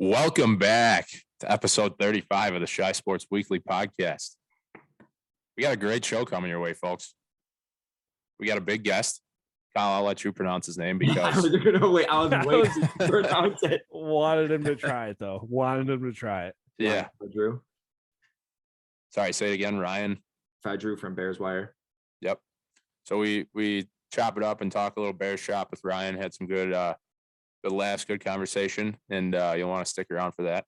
Welcome back to episode 35 of the Shy Sports Weekly podcast. We got a great show coming your way, folks. We got a big guest. Kyle, I'll let you pronounce his name because I was waiting to pronounce it. Wanted him to try it, though. Wanted him to try it. Yeah. Fedrau. Sorry, say it again, Ryan. Fedrau from Bears Wire. Yep. So we chop it up and talk a little Bears shop with Ryan. Had some good laughs, good conversation, and you'll want to stick around for that.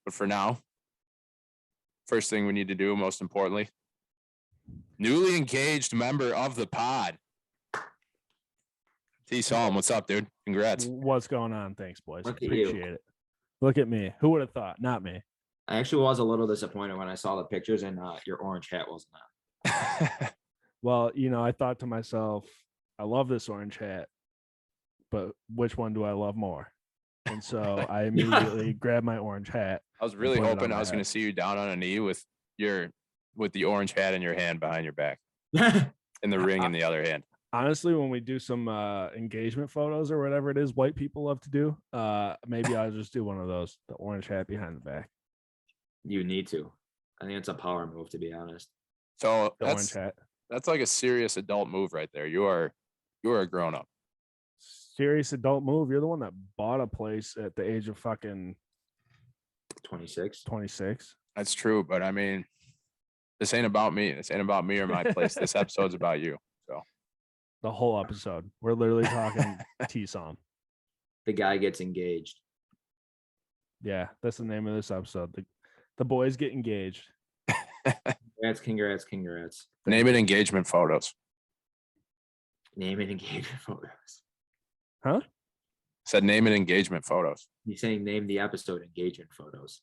But for now, first thing we need to do, most importantly, newly engaged member of the pod, T. Solom. What's up, dude? Congrats. What's going on? Thanks, boys. Look at Appreciate you. it. Look at me. Who would have thought? Not me. I actually was a little disappointed when I saw the pictures and your orange hat wasn't on. Well, I thought to myself, I love this orange hat, but which one do I love more? And so I immediately grabbed my orange hat. I was really hoping I was going to see you down on a knee with the orange hat in your hand behind your back and the ring in the other hand. Honestly, when we do some engagement photos or whatever it is white people love to do, maybe I'll just do one of those, the orange hat behind the back. You need to. I think it's a power move, to be honest. So The orange hat. that's like a serious adult move right there. You are a grown up. Serious adult move. You're the one that bought a place at the age of fucking 26. 26. That's true, but I mean, this ain't about me. This ain't about me or my place. This episode's about you. So The whole episode. We're literally talking T-Som. The guy gets engaged. Yeah, that's the name of this episode. The boys get engaged. Congrats. name it engagement photos. Name it engagement photos. Huh? Said name it engagement photos. He's saying name the episode engagement photos.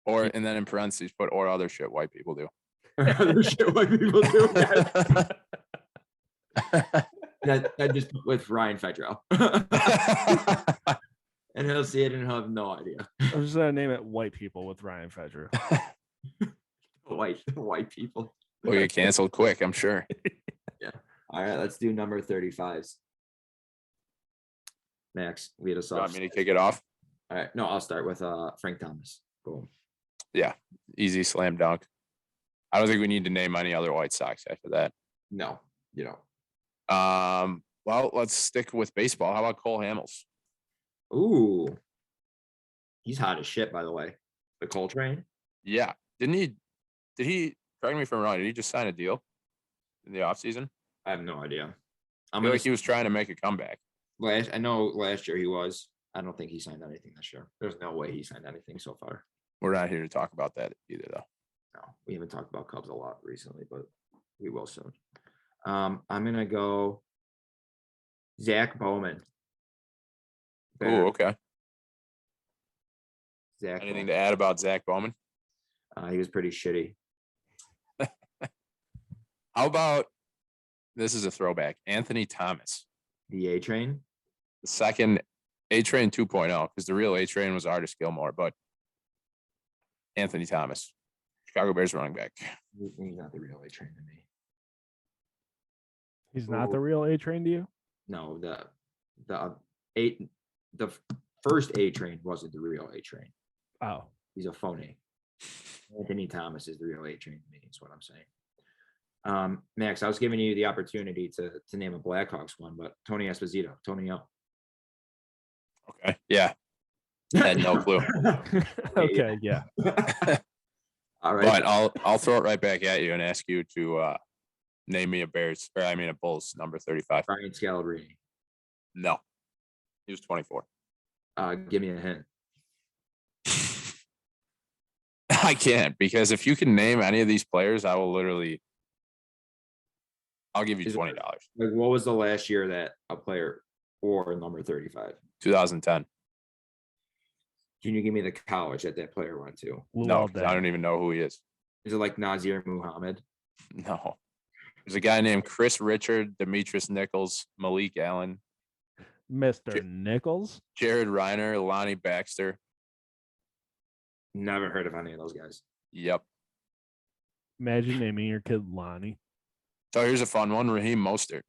Or and then in parentheses put or other shit white people do. Other shit white people do. That just with Ryan Fedrau. And he'll see it and he'll have no idea. I'm just gonna name it "White People" with Ryan Fedrau. White people. We'll get canceled quick, I'm sure. Yeah. All right, let's do number 35s. Max, lead us You off. want me to kick it off? All right. No, I'll start with Frank Thomas. Boom. Yeah. Easy slam dunk. I don't think we need to name any other White Sox after that. No, you don't. Well, let's stick with baseball. How about Cole Hamels? Ooh. He's hot as shit, by the way. The Coltrane. Yeah. Did he, correct me if I'm wrong, did he just sign a deal in the offseason? I have no idea. I feel like he was trying to make a comeback. I know last year he was. I don't think he signed anything this year. There's no way he signed anything so far. We're not here to talk about that either, though. No, we haven't talked about Cubs a lot recently, but we will soon. I'm gonna go Zach Bowman. Oh, okay. Zach. Anything to add about Zach Bowman? He was pretty shitty. How about, this is a throwback, Anthony Thomas, The A Train. the second A-Train 2.0, because the real A-Train was Artis Gilmore, but Anthony Thomas, Chicago Bears running back. He's not the real A Train to me. He's not the real A Train to you? No, the first A Train wasn't the real A Train. Oh, He's a phony. Anthony Thomas is the real A Train to me, is what I'm saying. Max, I was giving you the opportunity to name a Blackhawks one, but Tony Esposito, Tony O. Okay. Yeah. Had no clue. okay, yeah. All right. But I'll throw it right back at you and ask you to name me a Bulls number 35. Brian Scalabrine. No. He was 24. Give me a hint. I can't, because if you can name any of these players, I'll give you $20. Like, what was the last year that a player wore number 35? 2010. Can you give me the college that player went to? No, 'cause I don't even know who he is. Is it like Nazir Muhammad? No. There's a guy named Chris Richard, Demetrius Nichols, Malik Allen, Mr. Nichols. Jared Reiner, Lonnie Baxter. Never heard of any of those guys. Yep. Imagine naming your kid Lonnie. So here's a fun one. Raheem Mostert.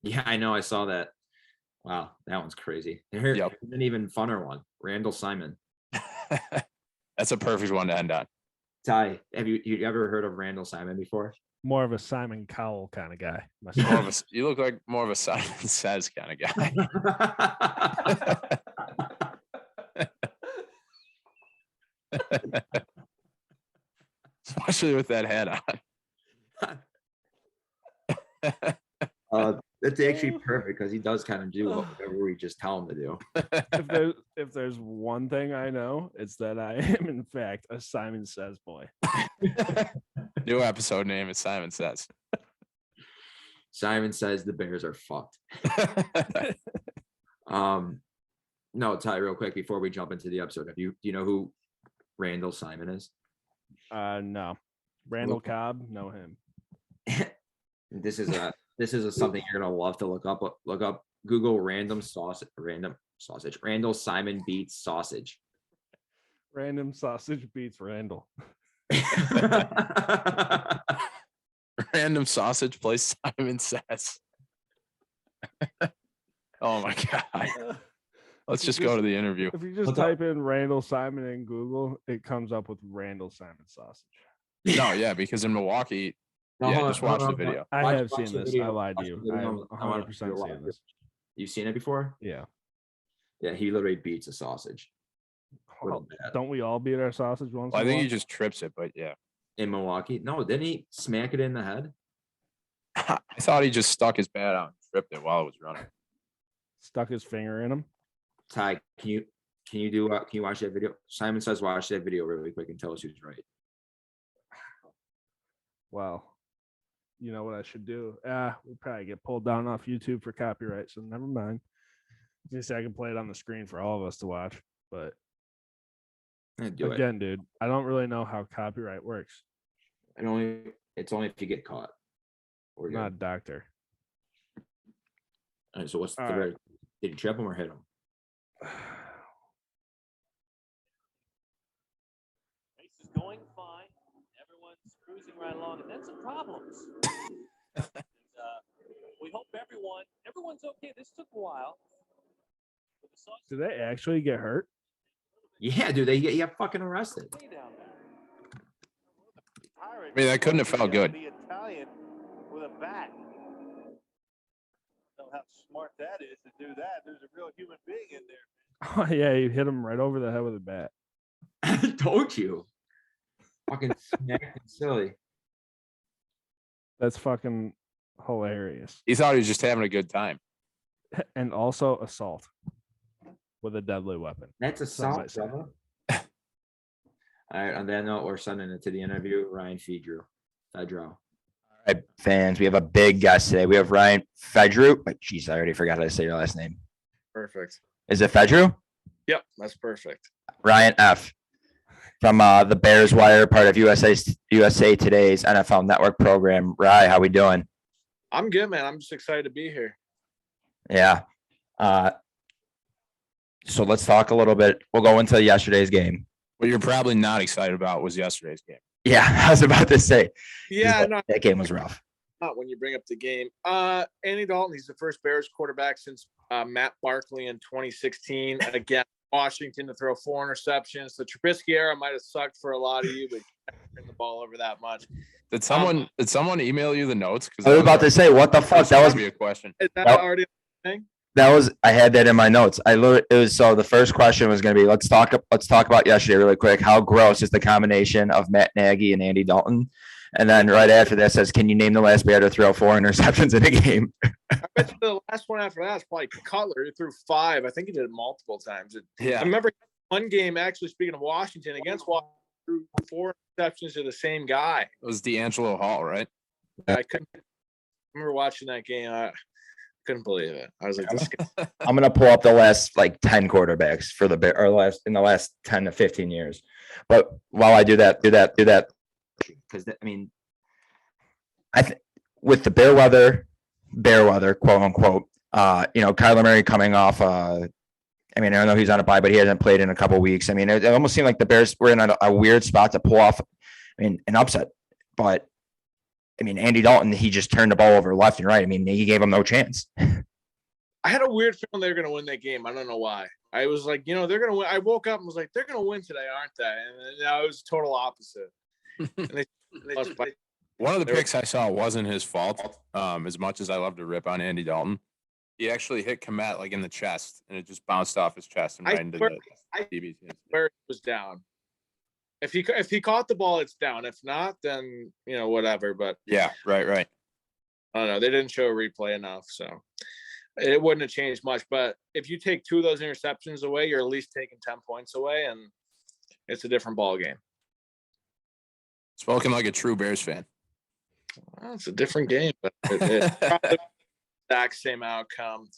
Yeah, I know. I saw that. Wow, that one's crazy. Here's Yep. an even funner one. Randall Simon. That's a perfect one to end on. Ty, have you ever heard of Randall Simon before? More of a Simon Cowell kind of guy. More of a, you look like more of a Simon Says kind of guy. Especially with that hat on. That's actually perfect because he does kind of do whatever we just tell him to do. If there's one thing I know, it's that I am in fact a Simon Says boy. New episode name is Simon Says. Simon Says the Bears are fucked. No, Ty, real quick before we jump into the episode, do you know who Randall Simon is? No. Randall Cobb, know him. This is something you're gonna love to look up. Google random Randall Simon beats sausage. Random sausage beats Randall. Random sausage place Simon Says. Oh my god. Let's just go to the interview. If you just type in Randall Simon in Google, it comes up with Randall Simon sausage. No, yeah, because in Milwaukee, just watch the video. I have seen this. I lied to you. I have 100% seen this. You've seen it before? Yeah. Yeah, he literally beats a sausage. Well, don't we all beat our sausage once? Well, I think he just trips it, but yeah. In Milwaukee? No, didn't he smack it in the head? I thought he just stuck his bat out and tripped it while it was running. Stuck his finger in him. Ty, can you watch that video? Simon Says watch that video really quick and tell us who's right. Well, you know what I should do? We'll probably get pulled down off YouTube for copyright, so never mind. At least I can play it on the screen for all of us to watch. But again, dude, I don't really know how copyright works. It's only if you get caught. I'm not a doctor. All right, so what's the right? Did you trip him or hit him? Race is going fine. Everyone's cruising right along, and then some problems. We hope everyone's okay. This took a while. Did they actually get hurt? Yeah, dude, they get fucking arrested. I mean, that couldn't have felt good. The Italian with a bat. Know how smart that is to do that. There's a real human being in there. Oh yeah, you hit him right over the head with a bat. Told you. Fucking smacked and silly. That's fucking hilarious. He thought he was just having a good time. And also assault with a deadly weapon. That's assault, brother. All right, on that note, we're sending it to the interview. Ryan Fedrau. All right, fans, we have a big guest today. We have Ryan Fedrau. Jeez, I already forgot how to say your last name. Perfect. Is it Fedrau? Yep, that's perfect. Ryan F. From the Bears Wire, part of USA Today's NFL Network program. Ryan, how we doing? I'm good, man. I'm just excited to be here. Yeah. So let's talk a little bit. We'll go into yesterday's game. What you're probably not excited about was yesterday's game. Yeah, I was about to say. Yeah, no, that game was rough. not when you bring up the game. Andy Dalton, he's the first Bears quarterback since Matt Barkley in 2016. Again, Washington to throw 4 interceptions. The Trubisky era might have sucked for a lot of you, but turn the ball over that much. Did someone email you the notes? I was about to say, what the fuck? That was be a question. Is that already a thing? I had that in my notes. So the first question was going to be, let's talk about yesterday really quick. How gross is the combination of Matt Nagy and Andy Dalton? And then right after that says, can you name the last Bear to throw 4 interceptions in a game? I bet you the last one after that is probably Cutler. He threw 5. I think he did it multiple times. Yeah. I remember one game, actually, speaking of Washington, against Washington, threw 4 interceptions to the same guy. It was D'Angelo Hall, right? I remember watching that game. I couldn't believe it. I was like, this guy. I'm going to pull up the last 10 quarterbacks for the Bear, or in the last 10 to 15 years. But while I do that. Because with the bear weather, quote unquote, Kyler Murray coming off. I know he's on a bye, but he hasn't played in a couple of weeks. It almost seemed like the Bears were in a weird spot to pull off, an upset. But Andy Dalton, he just turned the ball over left and right. He gave him no chance. I had a weird feeling they were going to win that game. I don't know why. I was like, they're going to win. I woke up and was like, they're going to win today, aren't they? And then it was total opposite. And they lost by One of the picks I saw wasn't his fault. As much as I love to rip on Andy Dalton, he actually hit Komet like in the chest, and it just bounced off his chest and right into the DB's hands. where it was down. If he caught the ball, it's down. If not, then whatever. But Yeah, right. I don't know. They didn't show a replay enough, so it wouldn't have changed much. But if you take 2 of those interceptions away, you're at least taking 10 points away, and it's a different ball game. Spoken like a true Bears fan. Well, it's a different game, but it's probably the exact same outcome,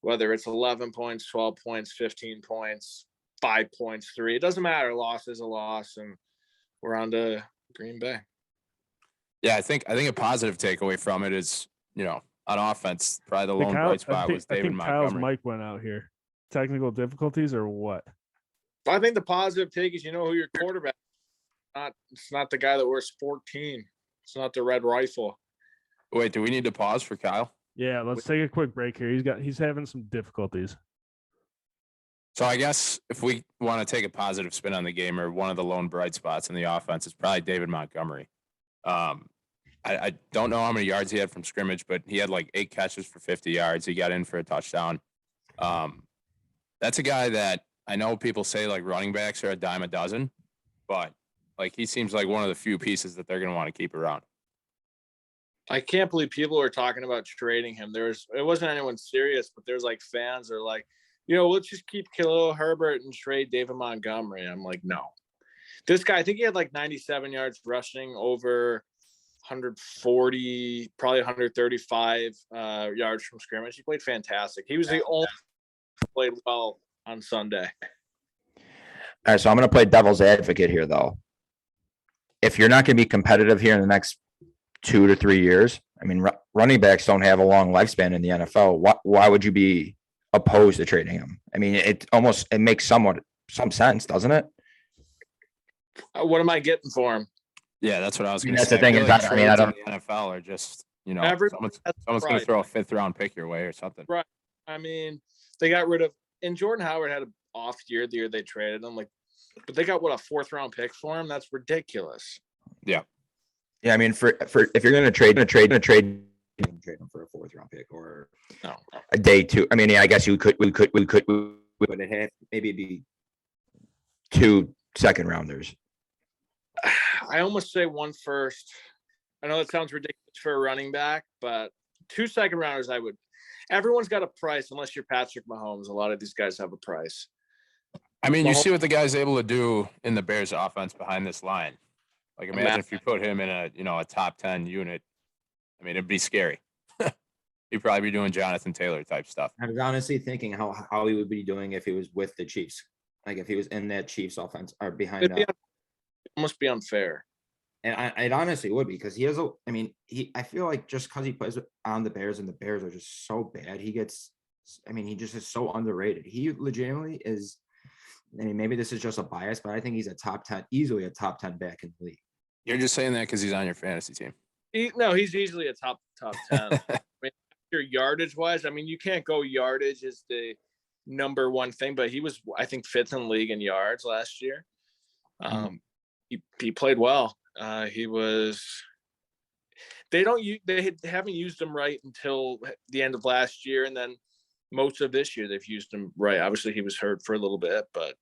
whether it's 11 points, 12 points, 15 points, 5 points, 3. It doesn't matter. Loss is a loss, and we're on to Green Bay. Yeah, I think a positive takeaway from it is, on offense, probably the lone bright spot was David Kyle's Montgomery. mic went out here. Technical difficulties or what? I think the positive take is who your quarterback is. It's not the guy that wears 14. It's not the red rifle. Wait, do we need to pause for Kyle? Yeah, let's take a quick break here. He's having some difficulties. So I guess if we want to take a positive spin on the game, or one of the lone bright spots in the offense, it's probably David Montgomery. I don't know how many yards he had from scrimmage, but he had like 8 catches for 50 yards. He got in for a touchdown. That's a guy that I know people say like running backs are a dime a dozen, but like he seems like one of the few pieces that they're going to want to keep around. I can't believe people are talking about trading him. It wasn't anyone serious, but there's like fans are like, let's just keep Khalil Herbert and trade David Montgomery. I'm like, no. This guy, I think he had like 97 yards rushing, over 140, probably 135 yards from scrimmage. He played fantastic. He was the only who played well on Sunday. All right, so I'm going to play devil's advocate here, though. If you're not going to be competitive here in the next 2 to 3 years, I mean, running backs don't have a long lifespan in the NFL. Why would you be opposed to trading him? I mean, it makes some sense, doesn't it? What am I getting for him? Yeah, that's what I was going to That's say. the thing is, I trades don't. in the NFL are just, Everyone someone's going to throw a 5th round pick your way or something. Right. I mean, they got rid of, and Jordan Howard had an off year the year they traded him. But they got a 4th round pick for him. That's ridiculous. Yeah. Yeah, I mean, for if you're going to trade him for a 4th round pick or No. a day 2. I mean, yeah, I guess we could, but maybe it'd be 2 second rounders. I almost say 1 first. I know that sounds ridiculous for a running back, but 2 second rounders, I would. Everyone's got a price unless you're Patrick Mahomes. A lot of these guys have a price. I mean, you see what the guy's able to do in the Bears offense behind this line. Like, imagine if you put him in a top 10 unit. I mean, it'd be scary. He'd probably be doing Jonathan Taylor type stuff. I was honestly thinking how he would be doing if he was with the Chiefs. Like if he was in that Chiefs offense or behind It must be unfair. And it honestly would be because he has I feel like just because he plays on the Bears and the Bears are just so bad, he just is so underrated. He legitimately is. I mean, maybe this is just a bias, but I think he's easily a top 10 back in the league. You're just saying that because he's on your fantasy team. He's easily a top 10. I mean, your yardage wise, I mean, you can't go yardage as the number one thing, but he was, I think, 5th in league in yards last year. He played well. They haven't used him right until the end of last year, and then most of this year they've used him right. Obviously, he was hurt for a little bit, but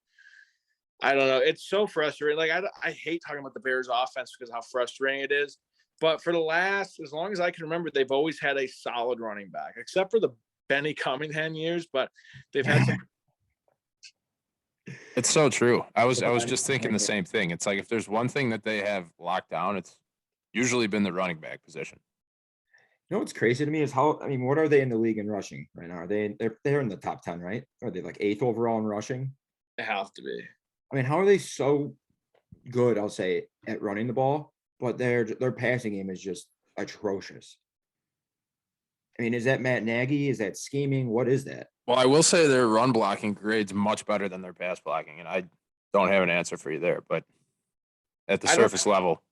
I don't know. It's so frustrating. Like I hate talking about the Bears offense because of how frustrating it is. But for as long as I can remember, they've always had a solid running back, except for the Benny Cunningham years. But they've had some. It's so true. I was just thinking the same thing. It's like if there's one thing that they have locked down, it's usually been the running back position. You know what's crazy to me is what are they in the league in rushing right now? They're in the top 10, right? Are they like 8th overall in rushing? They have to be. I mean, how are they so good, I'll say, at running the ball, but their passing game is just atrocious? I mean, is that Matt Nagy? Is that scheming? What is that? Well, I will say their run blocking grades much better than their pass blocking, and I don't have an answer for you there, but at the surface level.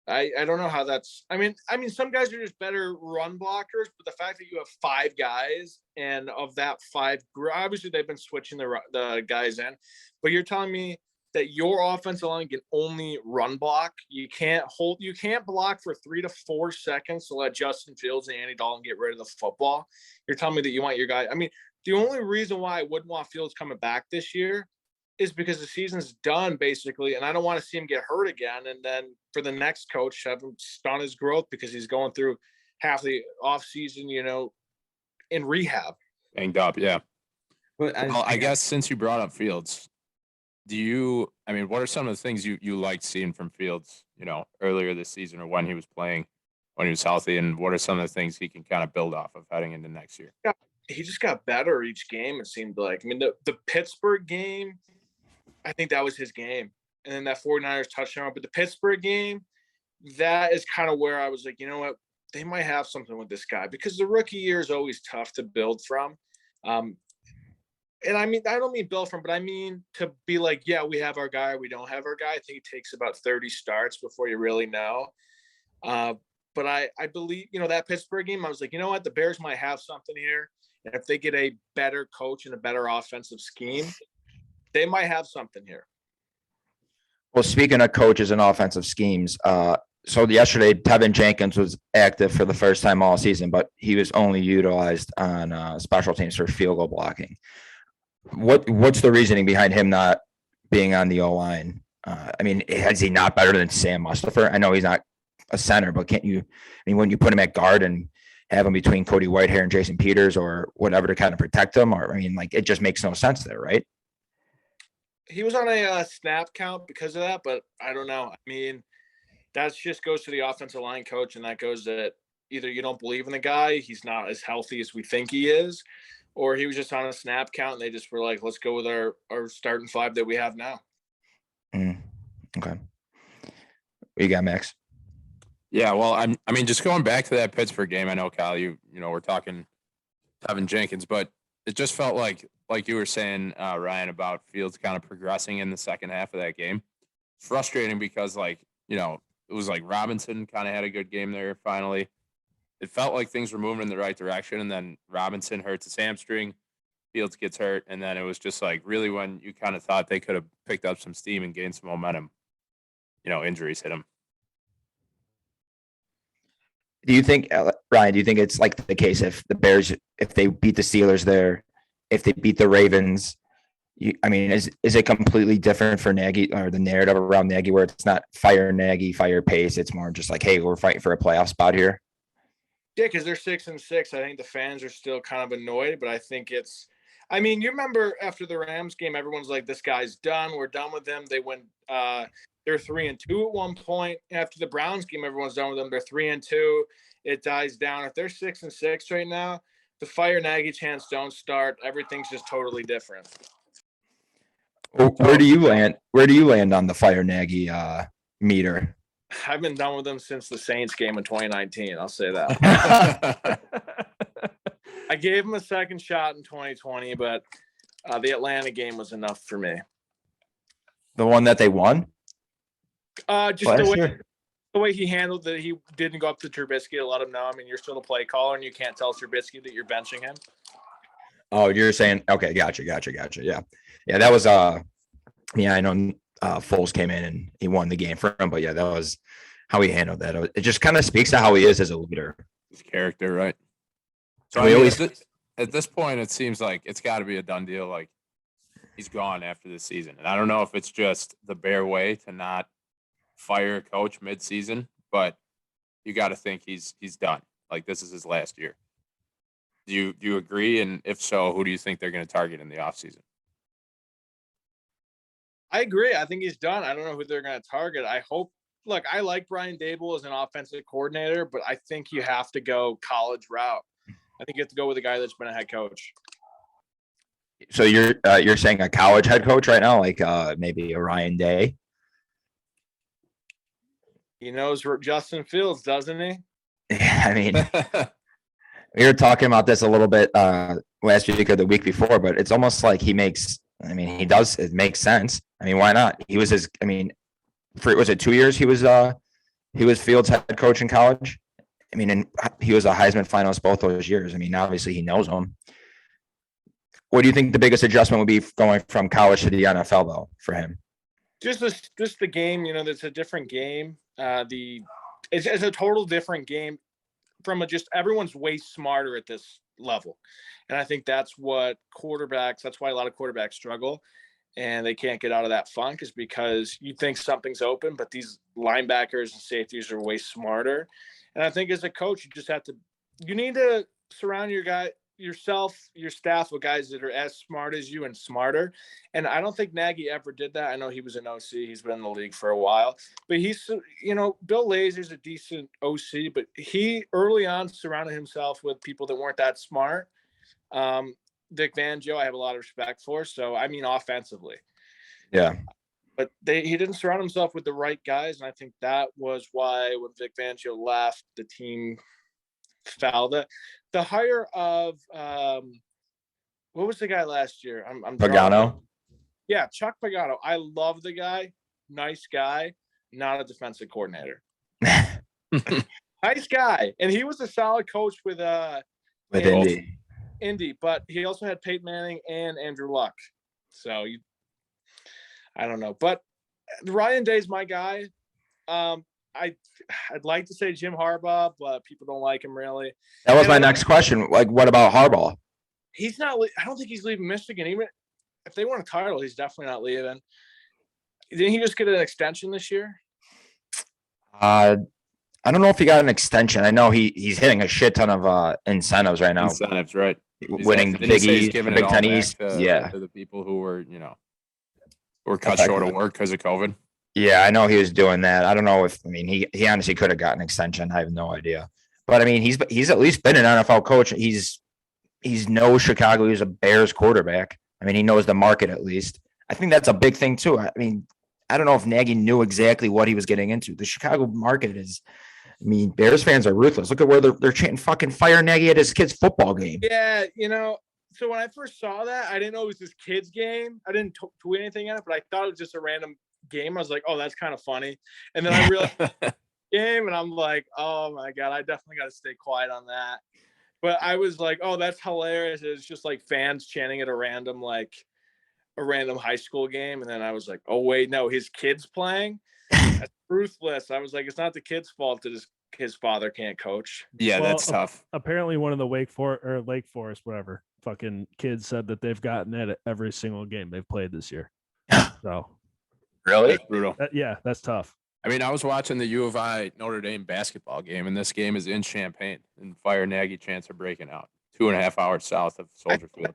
I don't know how that's. I mean, some guys are just better run blockers, but the fact that you have 5 guys, and of that 5, obviously they've been switching the guys in, but you're telling me that your offensive line can only run block. You can't block for 3 to 4 seconds to let Justin Fields and Andy Dalton get rid of the football. You're telling me that you want your guy. I mean, the only reason why I wouldn't want Fields coming back this year is because the season's done basically, and I don't want to see him get hurt again. And then for the next coach, have him stunt his growth because he's going through half the offseason, in rehab. Banged up, yeah. But I guess since you brought up Fields, what are some of the things you liked seeing from Fields, earlier this season or when he was playing, when he was healthy, and what are some of the things he can kind of build off of heading into next year? Yeah, he just got better each game, it seemed like. I mean, the Pittsburgh game, I think that was his game. And then that 49ers touchdown. But the Pittsburgh game, that is kind of where I was like, you know what? They might have something with this guy, because the rookie year is always tough to build from. And I don't mean build from, but I mean to be like, yeah, we have our guy, we don't have our guy. I think it takes about 30 starts before you really know. But I believe, that Pittsburgh game, I was like, you know what? The Bears might have something here. And if they get a better coach and a better offensive scheme, they might have something here. Well, speaking of coaches and offensive schemes, so yesterday Tevin Jenkins was active for the first time all season, but he was only utilized on special teams for field goal blocking. What's the reasoning behind him not being on the O-line? Is he not better than Sam Mustipher? I know he's not a center, but when you put him at guard and have him between Cody Whitehair and Jason Peters or whatever to kind of protect him, it just makes no sense there, right? He was on a snap count because of that, but I don't know. That just goes to the offensive line coach, and that goes that either you don't believe in the guy, he's not as healthy as we think he is, or he was just on a snap count and they just were like, let's go with our starting 5 that we have now. Okay. What you got, Max? Yeah, well, just going back to that Pittsburgh game, I know, Kyle, we're talking Tevin Jenkins, but it just felt like you were saying, Ryan, about Fields kind of progressing in the second half of that game. It's frustrating because, it was like Robinson kind of had a good game there finally. It felt like things were moving in the right direction, and then Robinson hurts his hamstring, Fields gets hurt, and then it was just like really when you kind of thought they could have picked up some steam and gained some momentum, injuries hit him. Do you think, Ryan, it's like the case if the Bears, if they beat the Steelers there, if they beat the Ravens, is it completely different for Nagy, or the narrative around Nagy, where it's not fire Nagy, fire Pace? It's more just like, hey, we're fighting for a playoff spot here. Yeah, because they're 6-6. I think the fans are still kind of annoyed, but I think it's. You remember after the Rams game, everyone's like, "This guy's done. We're done with him." They went. They're 3-2 at one point. After the Browns game, everyone's done with them. They're 3-2. It dies down. If they're 6-6 right now, the fire Nagy chants don't start. Everything's just totally different. Where do you land? Where do you land on the fire Nagy meter? I've been done with them since the Saints game in 2019. I'll say that. I gave him a second shot in 2020, but the Atlanta game was enough for me. The one that they won? Just the way he handled that, he didn't go up to Trubisky to let him know. You're still the play caller, and you can't tell Trubisky that you're benching him. Oh, you're saying, okay, gotcha. Yeah, that was I know Foles came in and he won the game for him, but yeah, that was how he handled that. It just kind of speaks to how he is as a leader. His character, right? So at this point, it seems like it's got to be a done deal. Like, he's gone after this season, and I don't know if it's just the Bear way to not fire a coach mid-season, but you got to think he's done. Like, this is his last year. Do you agree? And if so, who do you think they're going to target in the offseason? I agree. I think he's done. I don't know who they're going to target. I hope. Look, I like Brian Dable as an offensive coordinator, but I think you have to go college route. I think you have to go with a guy that's been a head coach. So you're saying a college head coach right now, like maybe a Ryan Day? He knows Justin Fields, doesn't he? We were talking about this a little bit last week or the week before, but it's almost like he makes. He does. It makes sense. Why not? He was was it 2 years he was he was Fields' head coach in college. I mean, and he was a Heisman finalist both those years. I mean, obviously he knows him. What do you think the biggest adjustment would be going from college to the NFL, though, for him? Just the game, that's a different game. It's a total different game from everyone's way smarter at this level. And I think that's why a lot of quarterbacks struggle and they can't get out of that funk, is because you think something's open, but these linebackers and safeties are way smarter. And I think as a coach, you need to surround your staff with guys that are as smart as you and smarter. And I don't think Nagy ever did that. I know he was an OC. He's been in the league for a while, but Bill Lazor's a decent OC, but he early on surrounded himself with people that weren't that smart. Vic Fangio, I have a lot of respect for. So, I mean, offensively. Yeah. But he didn't surround himself with the right guys. And I think that was why when Vic Fangio left, the team fell. The hire of what was the guy last year? I'm Pagano. Yeah, Chuck Pagano. I love the guy. Nice guy. Not a defensive coordinator. Nice guy, and he was a solid coach with Indy, but he also had Peyton Manning and Andrew Luck. So I don't know, but Ryan Day's my guy. I'd like to say Jim Harbaugh, but people don't like him really. That was my next question. Like, what about Harbaugh? He's not. I don't think he's leaving Michigan. Even if they won a title, he's definitely not leaving. Didn't he just get an extension this year? I don't know if he got an extension. I know he's hitting a shit ton of incentives right now. Incentives, right? Winning Big East, Big Ten East. Yeah, to the people who were cut short of work because of COVID. Yeah, I know he was doing that. I don't know if he honestly could have gotten an extension. I have no idea. But I mean, he's at least been an NFL coach. He's knows Chicago. He's a Bears quarterback. I mean, he knows the market at least. I think that's a big thing too. I mean, I don't know if Nagy knew exactly what he was getting into. The Chicago market is, Bears fans are ruthless. Look at where they're chanting fucking fire Nagy at his kid's football game. Yeah, so when I first saw that, I didn't know it was his kid's game. I didn't tweet anything at it, but I thought it was just a random game. I was like, oh, that's kind of funny. And then I realized game, and I'm like, oh my God, I definitely got to stay quiet on that. But I was like, oh, that's hilarious. It's just like fans chanting at a random high school game. And then I was like, oh wait, no, his kid's playing. That's ruthless. I was like, it's not the kid's fault that his father can't coach. Yeah, Well, that's tough. Apparently, one of the Lake Forest, whatever, fucking kids said that they've gotten at every single game they've played this year. So, Really? That's brutal. yeah, that's tough. I mean, I was watching the U of I Notre Dame basketball game, and this game is in Champaign, and fire Nagy chants are breaking out 2.5 hours south of Soldier Field.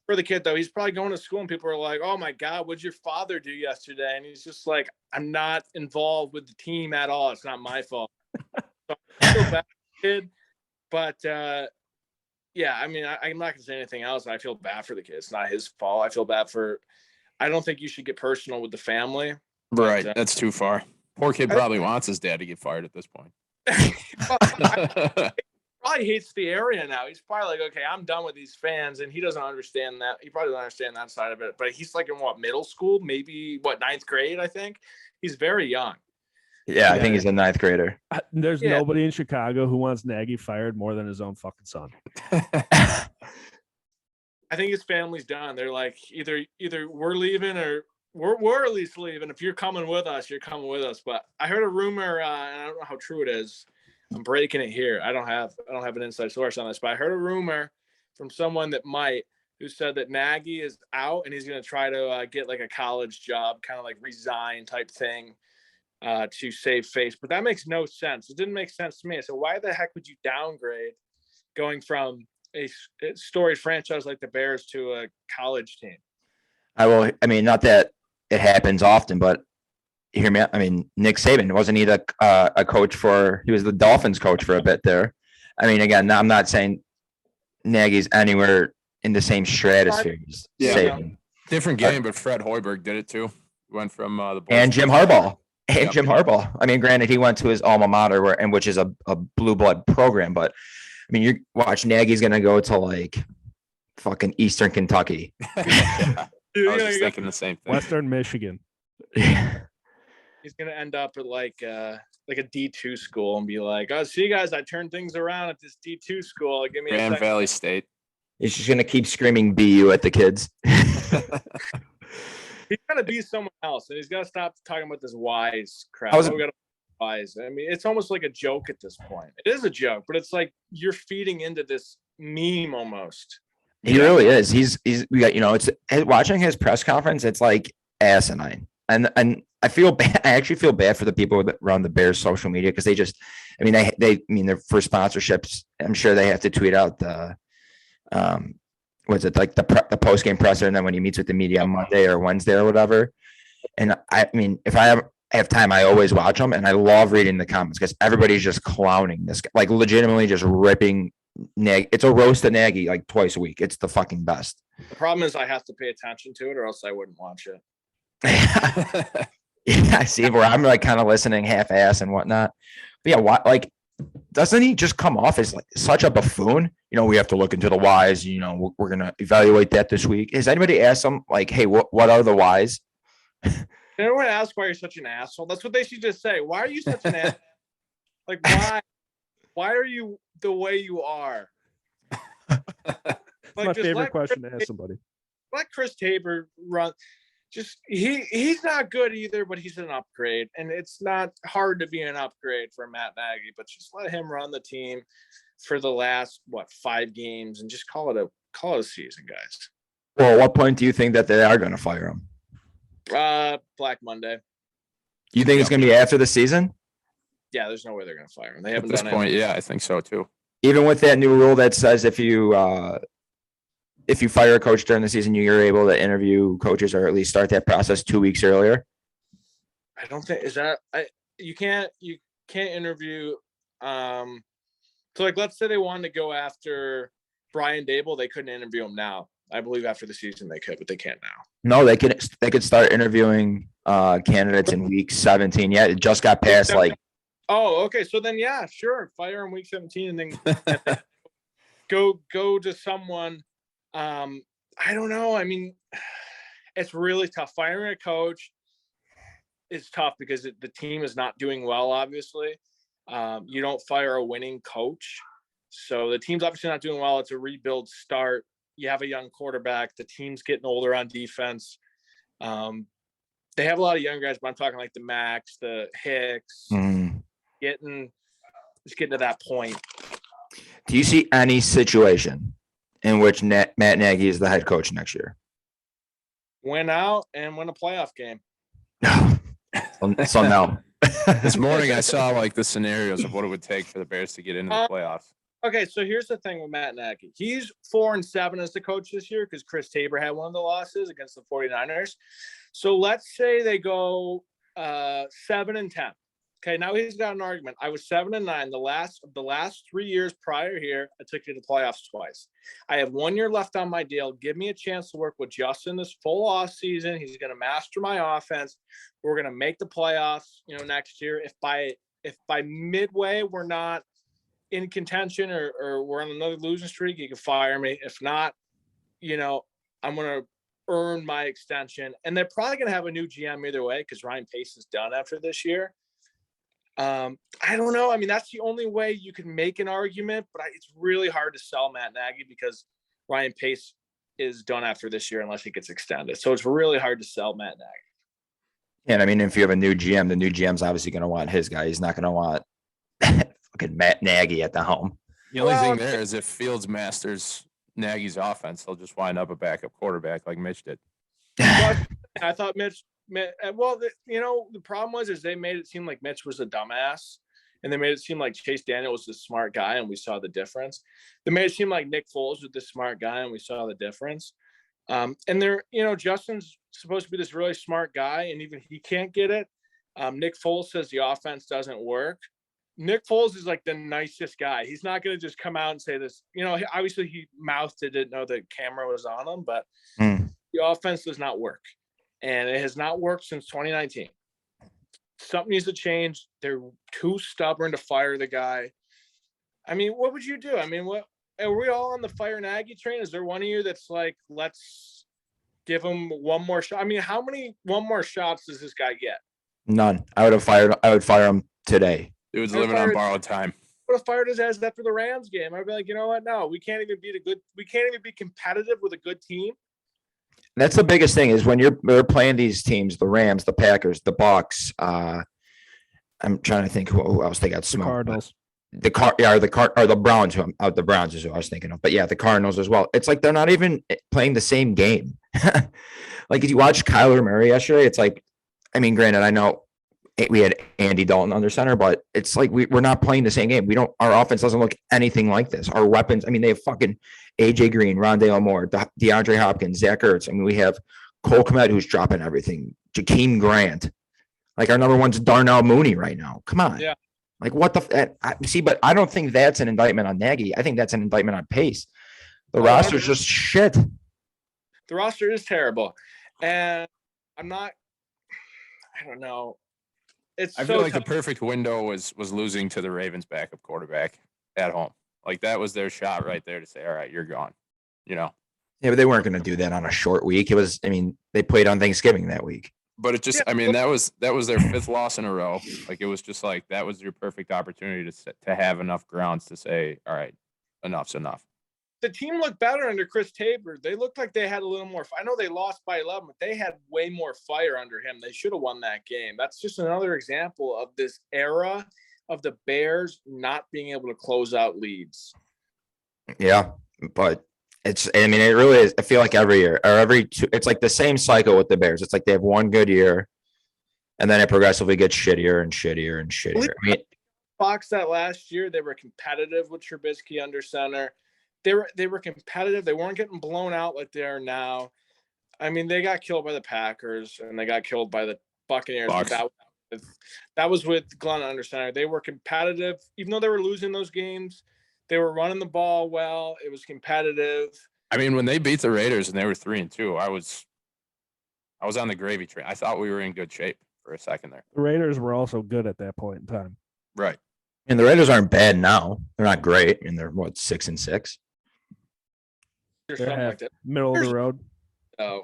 For the kid, though, he's probably going to school and people are like, oh my God, what'd your father do yesterday? And he's just like, I'm not involved with the team at all. It's not my fault. So I feel bad for the kid. But yeah, I'm not going to say anything else. I feel bad for the kid. It's not his fault. I don't think you should get personal with the family. Right. But, that's too far. Poor kid probably wants his dad to get fired at this point. Probably hates the area now. He's probably like, okay, I'm done with these fans, and he doesn't understand that. He probably doesn't understand that side of it. But he's like in middle school, maybe ninth grade, I think. He's very young. Yeah, I think he's a ninth grader. There's nobody in Chicago who wants Nagy fired more than his own fucking son. I think his family's done. They're like, either we're leaving or we're at least leaving. If you're coming with us, you're coming with us. But I heard a rumor, and I don't know how true it is. I'm breaking it here. I don't have an inside source on this, but I heard a rumor from someone who said that Nagy is out and he's going to try to get like a college job, kind of like resign type thing to save face. But that makes no sense. It didn't make sense to me. So why the heck would you downgrade going from a storied franchise like the Bears to a college team? Not that it happens often, but you hear me? Nick Saban, wasn't he a coach he was the Dolphins coach for a bit there. Again, I'm not saying Nagy's anywhere in the same stratosphere as Saban. Different game, but Fred Hoiberg did it too. Went from the Bulls and Jim Harbaugh. And Jim Harbaugh. Granted, he went to his alma mater, which is a blue blood program, but you watch Nagy's going to go to like fucking Eastern Kentucky. Yeah. I was just thinking the same thing. Western Michigan. He's gonna end up at like a D2 school and be like, "Oh, see, guys, I turned things around at this D2 school. Give me a Grand second." Valley State. He's just gonna keep screaming "BU" at the kids. He's gotta be someone else, and he's gotta stop talking about this wise crap. I was- We gotta wise. I mean, it's almost like a joke at this point. It is a joke, but it's like you're feeding into this meme almost. He really is. We got, it's watching his press conference. It's like asinine. And I feel bad. I actually feel bad for the people that run the Bears social media because they're for sponsorships. I'm sure they have to tweet out the, what's it like the post game presser, and then when he meets with the media on Monday or Wednesday or whatever. And I mean, if I have time, I always watch them, and I love reading the comments because everybody's just clowning this guy, like legitimately just ripping Nagy. It's a roast of Nagy like twice a week. It's the fucking best. The problem is I have to pay attention to it, or else I wouldn't watch it. Yeah, I see where I'm like kind of listening half-ass and whatnot. But yeah, like doesn't he just come off as like such a buffoon? We have to look into the whys. We're gonna evaluate that this week. Has anybody asked him like, hey, what are the whys? Everyone asks why you're such an asshole. That's what they should just say. Why are you such an asshole? Like, why? Why are you the way you are? My favorite question to ask somebody. Let Chris Tabor run. Just he's not good either, but he's an upgrade, and it's not hard to be an upgrade for Matt Nagy. But just let him run the team for the last 5 games, and just call it a season, guys. Well, at what point do you think that they are going to fire him? Black Monday. You think it's going to be after the season? Yeah, there's no way they're going to fire him. They At haven't this done point, it. yeah, I think so too. Even with that new rule that says if you fire a coach during the season, you're able to interview coaches or at least start that process 2 weeks earlier. I don't think you can't interview. So like, let's say they wanted to go after Brian Dable, they couldn't interview him now. I believe after the season they could, but they can't now. No, they could start interviewing candidates in week 17. Yeah, it just got passed like. Oh, okay. So then, yeah, sure. Fire in week 17 and then go to someone. I don't know. I mean, it's really tough. Firing a coach is tough because the team is not doing well, obviously. You don't fire a winning coach. So the team's obviously not doing well. It's a rebuild start. You have a young quarterback. The team's getting older on defense. They have a lot of young guys, but I'm talking like the Max, the Hicks, getting to that point. Do you see any situation in which Matt Nagy is the head coach next year? Win out and win a playoff game. No. So no. This morning I saw like the scenarios of what it would take for the Bears to get into the playoffs. Okay, so here's the thing with Matt Nagy. He's 4-7 as the coach this year because Chris Tabor had one of the losses against the 49ers. So let's say they go 7-10. Okay, now he's got an argument. I was 7-9. The last 3 years prior here, I took you to the playoffs twice. I have 1 year left on my deal. Give me a chance to work with Justin this full off season. He's going to master my offense. We're going to make the playoffs, next year. If by midway we're not in contention or we're on another losing streak, you can fire me. If not, I'm going to earn my extension. And they're probably going to have a new GM either way because Ryan Pace is done after this year. I don't know. I mean, that's the only way you can make an argument, but it's really hard to sell Matt Nagy because Ryan Pace is done after this year unless he gets extended. So it's really hard to sell Matt Nagy. And I mean, if you have a new GM, the new GM's obviously going to want his guy. He's not going to want fucking Matt Nagy at the helm. The only thing there is if Fields masters Nagy's offense, he'll just wind up a backup quarterback like Mitch did. I thought Mitch. Well, the problem is they made it seem like Mitch was a dumbass, and they made it seem like Chase Daniel was the smart guy, and we saw the difference. They made it seem like Nick Foles was the smart guy, and we saw the difference. And they're, Justin's supposed to be this really smart guy, and even he can't get it. Nick Foles says the offense doesn't work. Nick Foles is like the nicest guy. He's not going to just come out and say this. Obviously he mouthed it, didn't know the camera was on him, but the offense does not work. And it has not worked since 2019. Something needs to change. They're too stubborn to fire the guy. I mean, what would you do? I mean, what are we all on the fire Nagy train? Is there one of you that's like, let's give him one more shot? I mean, how many one more shots does this guy get? None. I would fire him today. Dude's They're living on fired. borrowed time. Would have fired his ass after the Rams game. I'd be like, you know what? No, we can't even be competitive with a good team. That's the biggest thing is when we're playing these teams, the Rams, the Packers, the Bucks. I'm trying to think who else they got The smoked. Cardinals. The Browns. The Browns is who I was thinking of. But yeah, the Cardinals as well. It's like they're not even playing the same game. Like if you watch Kyler Murray yesterday, it's like, I mean, granted, I know we had Andy Dalton under center, but it's like we're not playing the same game. Our offense doesn't look anything like this. Our weapons, I mean, they have fucking AJ Green, Rondale Moore, DeAndre Hopkins, Zach Ertz. I mean, we have Cole Kmet who's dropping everything, Jakeem Grant. Like our number one's Darnell Mooney right now. Come on. Yeah. Like what see, but I don't think that's an indictment on Nagy. I think that's an indictment on Pace. The roster's just shit. The roster is terrible. And I don't know. I feel like the perfect window was losing to the Ravens backup quarterback at home. Like that was their shot right there to say, all right, you're gone. You know. Yeah, but they weren't going to do that on a short week. They played on Thanksgiving that week. But it just, I mean, that was their fifth loss in a row. Like it was just like that was your perfect opportunity to have enough grounds to say, all right, enough's enough. The team looked better under Chris Tabor. They looked like they had a little more. I know they lost by 11, but they had way more fire under him. They should have won that game. That's just another example of this era of the Bears not being able to close out leads. Yeah, but it really is. I feel like every year or every two, it's like the same cycle with the Bears. It's like they have one good year and then it progressively gets shittier and shittier and shittier. I mean, Fox that last year, they were competitive with Trubisky under center. They were competitive. They weren't getting blown out like they are now. I mean, they got killed by the Packers and they got killed by the Buccaneers. That was with Glenn under center. They were competitive, even though they were losing those games. They were running the ball well. It was competitive. I mean, when they beat the Raiders and they were 3-2, I was on the gravy train. I thought we were in good shape for a second there. The Raiders were also good at that point in time. Right. And the Raiders aren't bad now. They're not great. And they're 6-6. Or They're something like that. middle of the road. So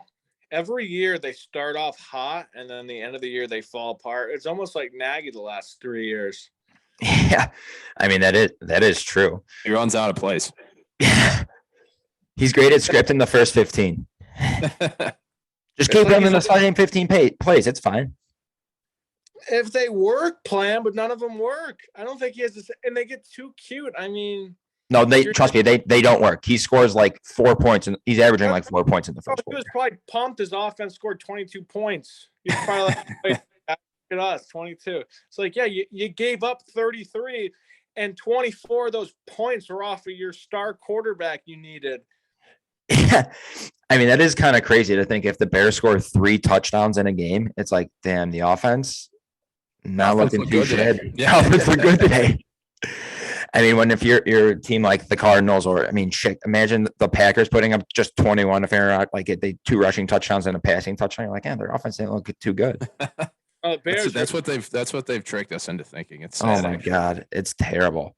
every year they start off hot and then the end of the year they fall apart. It's almost like Nagy the last 3 years. Yeah. I mean, that is true. He runs out of place. He's great at scripting the first 15. Just keep him in the same 15 plays. It's fine. If they work, plan, but none of them work. I don't think he has this, and they get too cute. I mean, no, trust me, they don't work. He scores like 4 points, and he's averaging like 4 points in the first he was quarter. probably pumped. His offense scored 22 points. He's probably like, look at us, 22. It's like, yeah, you gave up 33, and 24 of those points were off of your star quarterback you needed. Yeah. I mean, that is kind of crazy to think if the Bears score 3 touchdowns in a game, it's like, damn, the offense not looking too good. Yeah, offense look good today. I mean, if you're a team like the Cardinals, or shit, imagine the Packers putting up just 21 if they're out, like they 2 rushing touchdowns and a passing touchdown. You're like, yeah, their offense didn't look too good. That's what they've tricked us into thinking. It's sad, my God, it's terrible.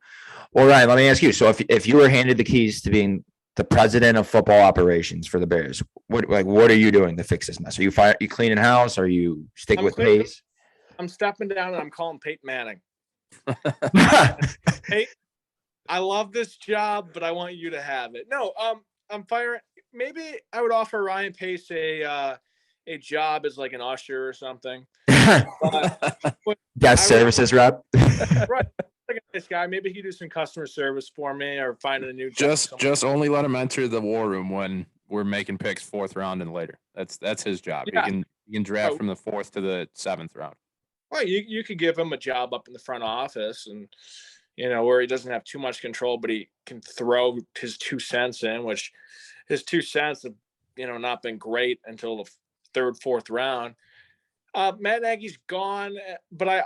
Well, Ryan, let me ask you. So if you were handed the keys to being the president of football operations for the Bears, what are you doing to fix this mess? Are you cleaning house? Are you sticking with Pace? I'm stepping down and I'm calling Peyton Manning. Hey, I love this job, but I want you to have it. No, I'm firing. Maybe I would offer Ryan Pace a job as like an usher or something. Guest services rep. Right. Like this guy, maybe he do some customer service for me or find a new job. Just only let him enter the war room when we're making picks 4th round and later. That's his job. Yeah. He can draft from the 4th to the 7th round. Well, you could give him a job up in the front office and, where he doesn't have too much control, but he can throw his 2 cents in, which his 2 cents have, not been great until the 3rd, 4th round. Matt Nagy's gone, but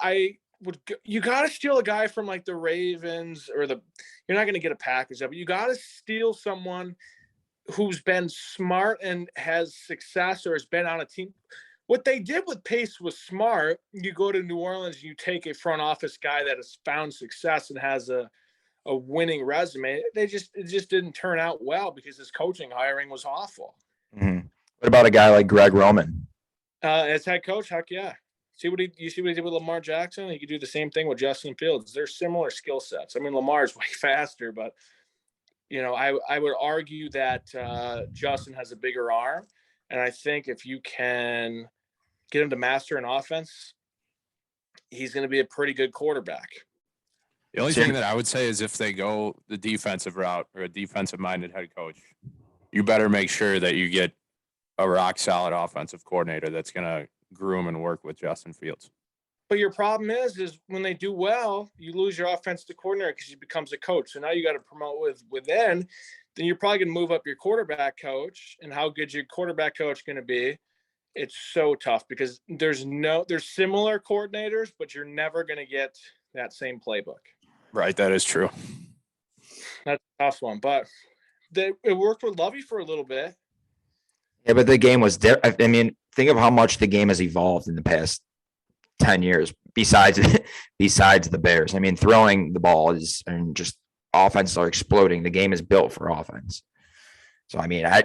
you got to steal a guy from like the Ravens or you're not going to get a Packers, but you got to steal someone who's been smart and has success or has been on a team. What they did with Pace was smart. You go to New Orleans, and you take a front office guy that has found success and has a winning resume. It just didn't turn out well because his coaching hiring was awful. Mm-hmm. What about a guy like Greg Roman? As head coach, heck yeah. You see what he did with Lamar Jackson? He could do the same thing with Justin Fields. They're similar skill sets. I mean, Lamar's way faster, but I would argue that Justin has a bigger arm, and I think if you can get him to master an offense, he's going to be a pretty good quarterback. The only thing that I would say is if they go the defensive route or a defensive-minded head coach, you better make sure that you get a rock-solid offensive coordinator that's going to groom and work with Justin Fields. But your problem is when they do well, you lose your offensive coordinator because he becomes a coach. So now you got to promote within. Then you're probably going to move up your quarterback coach, and how good your quarterback coach going to be. It's so tough because there's similar coordinators, but you're never going to get that same playbook. Right, that is true. That's a tough one, but it worked with Lovey for a little bit. Yeah, but the game was different. I mean, think of how much the game has evolved in the past 10 years besides the Bears. I mean, throwing the ball and just offenses are exploding. The game is built for offense. So, I mean, I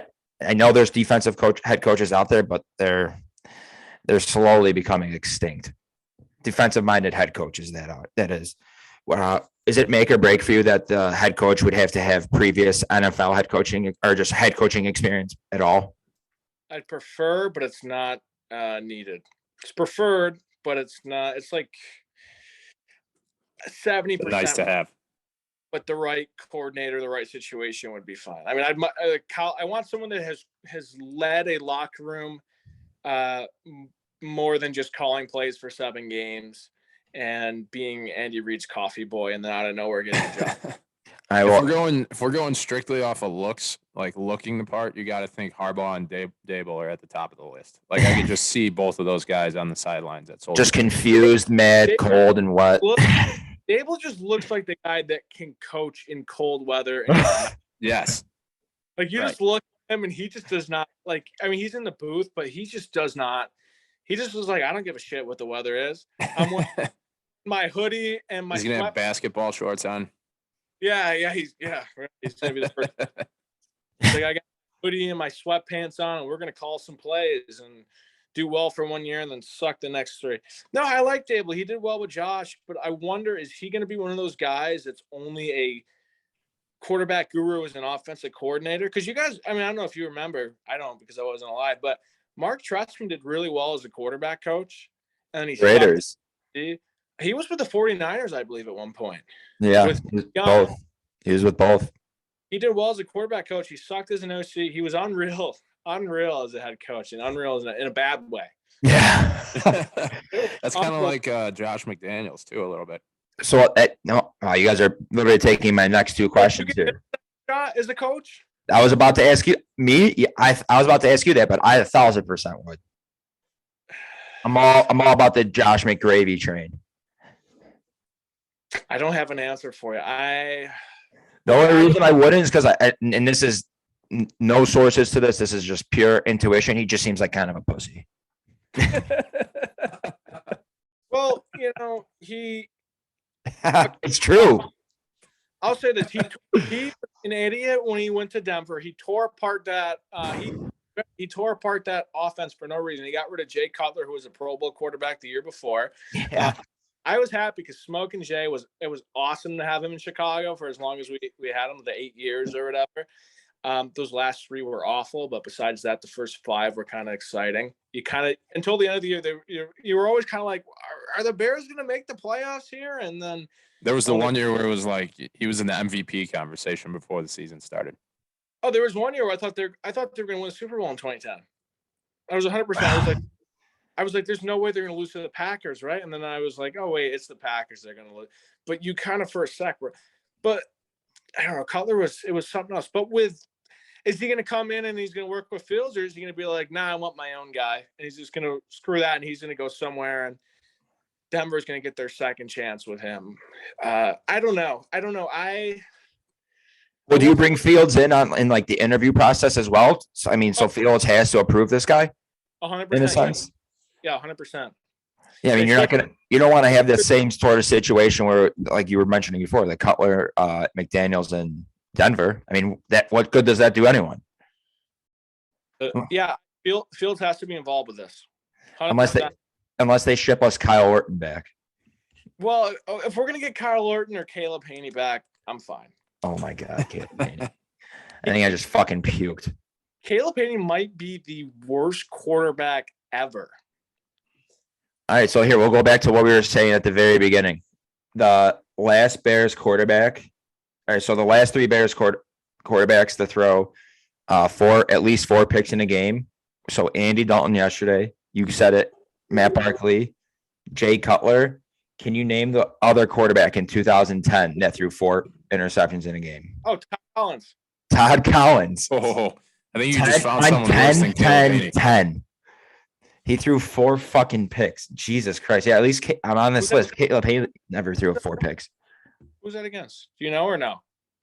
know there's defensive head coaches out there, but they're slowly becoming extinct. Defensive-minded head coaches, that is. Is it make or break for you that the head coach would have to have previous NFL head coaching or just head coaching experience at all? I'd prefer, but it's not needed. It's preferred, but it's not. It's like 70%. Nice to have. But the right coordinator, the right situation would be fine. I mean, I want someone that has led a locker room more than just calling plays for 7 games and being Andy Reid's coffee boy and then out of nowhere getting a job. If we're going strictly off of looks, like looking the part, you got to think Harbaugh and Dable are at the top of the list. Like I could just see both of those guys on the sidelines. That's just confused, mad, cold, and wet. Dable just looks like the guy that can coach in cold weather. Yes. Like you just look at him and he just does not like. I mean, he's in the booth, but he just does not. He just was like, I don't give a shit what the weather is. I'm wearing my hoodie and my. He's gonna have basketball shorts on. Yeah, he's gonna be the first. Like I got my hoodie and my sweatpants on, and we're gonna call some plays and do well for 1 year and then suck the next 3. No, I like Dable. He did well with Josh, but I wonder, is he gonna be one of those guys that's only a quarterback guru as an offensive coordinator? Because you guys, I mean, I don't know if you remember. I don't because I wasn't alive, but Mark Trestman did really well as a quarterback coach, and he Raiders. He was with the 49ers, I believe, at one point. Yeah, both. He was with both. He did well as a quarterback coach. He sucked as an OC. He was unreal as a head coach, and unreal in a bad way. Yeah, that's kind of like Josh McDaniels too, a little bit. So you guys are literally taking my next 2 questions here. As a coach, I was about to ask you I was about to ask you that, but I 1,000% would. I'm all about the Josh McGravy train. I don't have an answer for you. The only reason I wouldn't is because and this is no sources to this. This is just pure intuition. He just seems like kind of a pussy. Well, it's true. I'll say this: he was an idiot when he went to Denver. He tore apart that he tore apart that offense for no reason. He got rid of Jay Cutler, who was a Pro Bowl quarterback the year before. Yeah. I was happy because Smoke and Jay was awesome to have him in Chicago for as long as we had him, the 8 years or whatever. Those last 3 were awful, but besides that, the first 5 were kind of exciting. You kind of until the end of the year, you were always kind of like, are the Bears going to make the playoffs here? And then there was the one year where it was like he was in the MVP conversation before the season started. Oh, there was 1 year where I thought they were going to win the Super Bowl in 2010. I was 100%. I was like, there's no way they're going to lose to the Packers, right? And then I was like, oh, wait, it's the Packers. They're going to lose. But you kind of for a sec were. But I don't know. Cutler was something else. But is he going to come in and he's going to work with Fields, or is he going to be like, nah, I want my own guy? And he's just going to screw that and he's going to go somewhere and Denver's going to get their second chance with him. I don't know. Well, do you bring Fields in like the interview process as well? So, I mean, so Fields has to approve this guy 100%. in a sense? Yeah, 100%. Yeah, I mean, you don't want to have that same sort of situation where, like you were mentioning before, the Cutler, McDaniels, and Denver. I mean, what good does that do anyone? Yeah, Fields has to be involved with this. 100%. unless they ship us Kyle Orton back. Well, if we're gonna get Kyle Orton or Caleb Haney back, I'm fine. Oh my God, Caleb Haney. I think I just fucking puked. Caleb Haney might be the worst quarterback ever. All right, so here we'll go back to what we were saying at the very beginning. The last Bears quarterback. All right, so the last 3 Bears quarterbacks to throw at least 4 picks in a game. So Andy Dalton yesterday, you said it. Matt Barkley, Jay Cutler. Can you name the other quarterback in 2010 that threw 4 interceptions in a game? Oh, Todd Collins. Todd Collins. Oh, I think you 10, just found someone worse than 10, Caleb 10, Haney. 10. He threw 4 fucking picks. Jesus Christ. Yeah, at least I'm on this list. Caleb Haney never threw 4 picks. Who's that against? Do you know or no?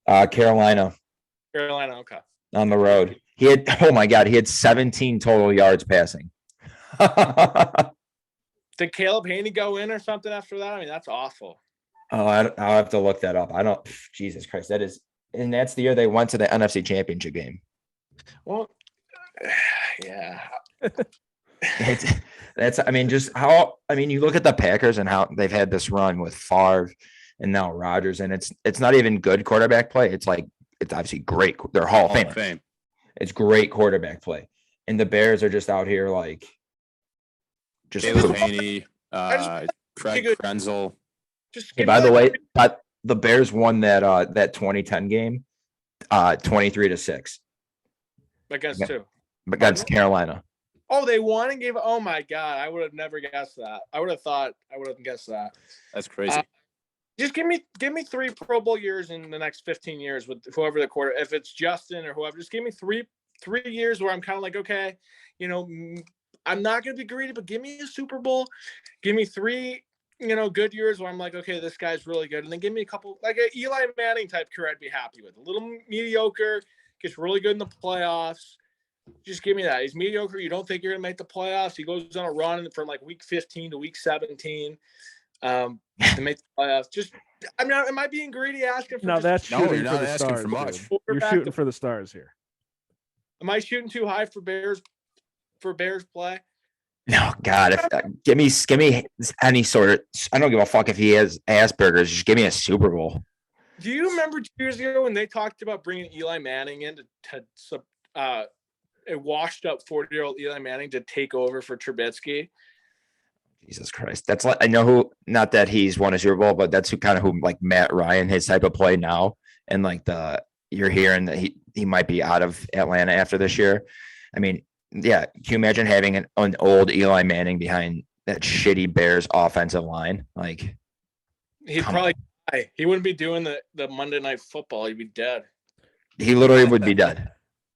Carolina Carolina. Okay. on the road. He had, oh my God, he had 17 total yards passing. Did Caleb Haney go in or something after that? I mean, that's awful. Oh, I'll have to look that up. I don't, Jesus Christ. That is, and that's the year they went to the NFC Championship game. Well, yeah. I mean, just how, I mean, you look at the Packers and how they've had this run with Favre and now Rodgers, and it's not even good quarterback play. It's like, it's obviously great. They're Hall of Fame. It's great quarterback play. And the Bears are just out here like, just Caleb Haney, Craig good. Krenzel. Just Hey, by the way, the Bears won that 2010 game 23-6 against Yeah. two. against Carolina. Oh, they won and gave. Oh my God, I would have never guessed that. I would have guessed that. That's crazy. Just give me 3 Pro Bowl years in the next 15 years with whoever the quarter. If it's Justin or whoever, just give me three years where I'm kind of like, okay, I'm not going to be greedy, but give me a Super Bowl. Give me 3, good years where I'm like, okay, this guy's really good. And then give me a couple, like an Eli Manning type career I'd be happy with. A little mediocre, gets really good in the playoffs. Just give me that. He's mediocre. You don't think you're going to make the playoffs. He goes on a run from like week 15 to week 17 to make the playoffs. Just, I'm not, am I being greedy asking for No, that's No, shooting you're for not the asking stars. for much. Dude. You're shooting for the stars here. Am I shooting too high for Bears play? No, God, give me any sort of, I don't give a fuck if he has Asperger's. Just give me a Super Bowl. Do you remember 2 years ago when they talked about bringing Eli Manning in to a washed up 40-year-old Eli Manning to take over for Trubisky? Jesus Christ. That's like, I know who, not that he's won a Super Bowl, but that's who like Matt Ryan, his type of play now. And like you're hearing that he might be out of Atlanta after this year. I mean, yeah. Can you imagine having an old Eli Manning behind that shitty Bears offensive line? Like, He'd probably die. He wouldn't be doing the Monday Night Football. He'd be dead. he literally would be dead.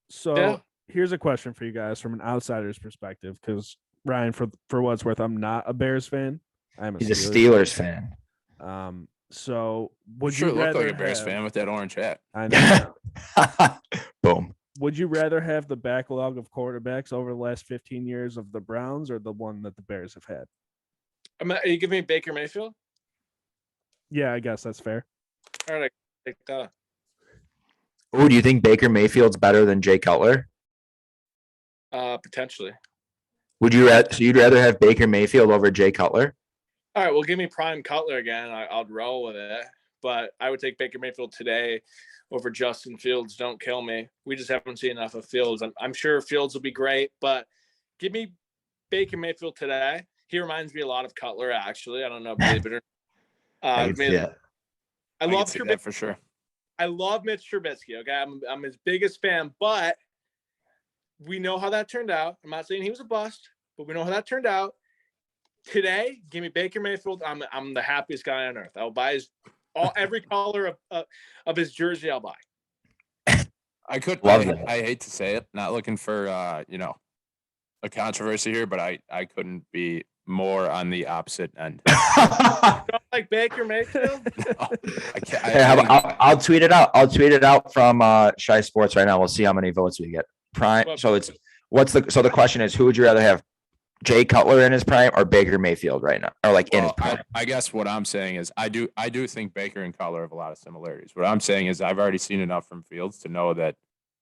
So Yeah. here's a question for you guys from an outsider's perspective, because Ryan, for what it's worth, I'm not a Bears fan. He's a Steelers fan. So would Sure you look rather like a Bears have, fan with that orange hat. I know. Boom. Would you rather have the backlog of quarterbacks over the last 15 years of the Browns or the one that the Bears have had? Are you giving me Baker Mayfield? Yeah, I guess that's fair. All right, I take that. Oh, do you think Baker Mayfield's better than Jay Cutler? Potentially. Would you rather? So you'd rather have Baker Mayfield over Jay Cutler? All right, well, give me Prime Cutler again. I'll roll with it. But I would take Baker Mayfield today over Justin Fields. Don't kill me. We just haven't seen enough of Fields. I'm sure Fields will be great, but give me Baker Mayfield today. He reminds me a lot of Cutler, actually. I don't know, believe it or not. Yeah. I I love can see Trubisky. that for sure. I love Mitch Trubisky. Okay, I'm his biggest fan, but we know how that turned out. I'm not saying he was a bust, but we know how that turned out. Today, give me Baker Mayfield. I'm the happiest guy on earth. I'll buy every color of his jersey. I'll buy. I Love that. I hate to say it, not looking for a controversy here, but I couldn't be more on the opposite end. Don't like Baker Mayfield? No, I can't. Hey, I'll tweet it out. I'll tweet it out from Shy Sports right now. We'll see how many votes we get. Prime. So the question is, who would you rather have, Jay Cutler in his prime or Baker Mayfield right now, or like in his prime? I guess what I'm saying is I do think Baker and Cutler have a lot of similarities. What I'm saying is I've already seen enough from Fields to know that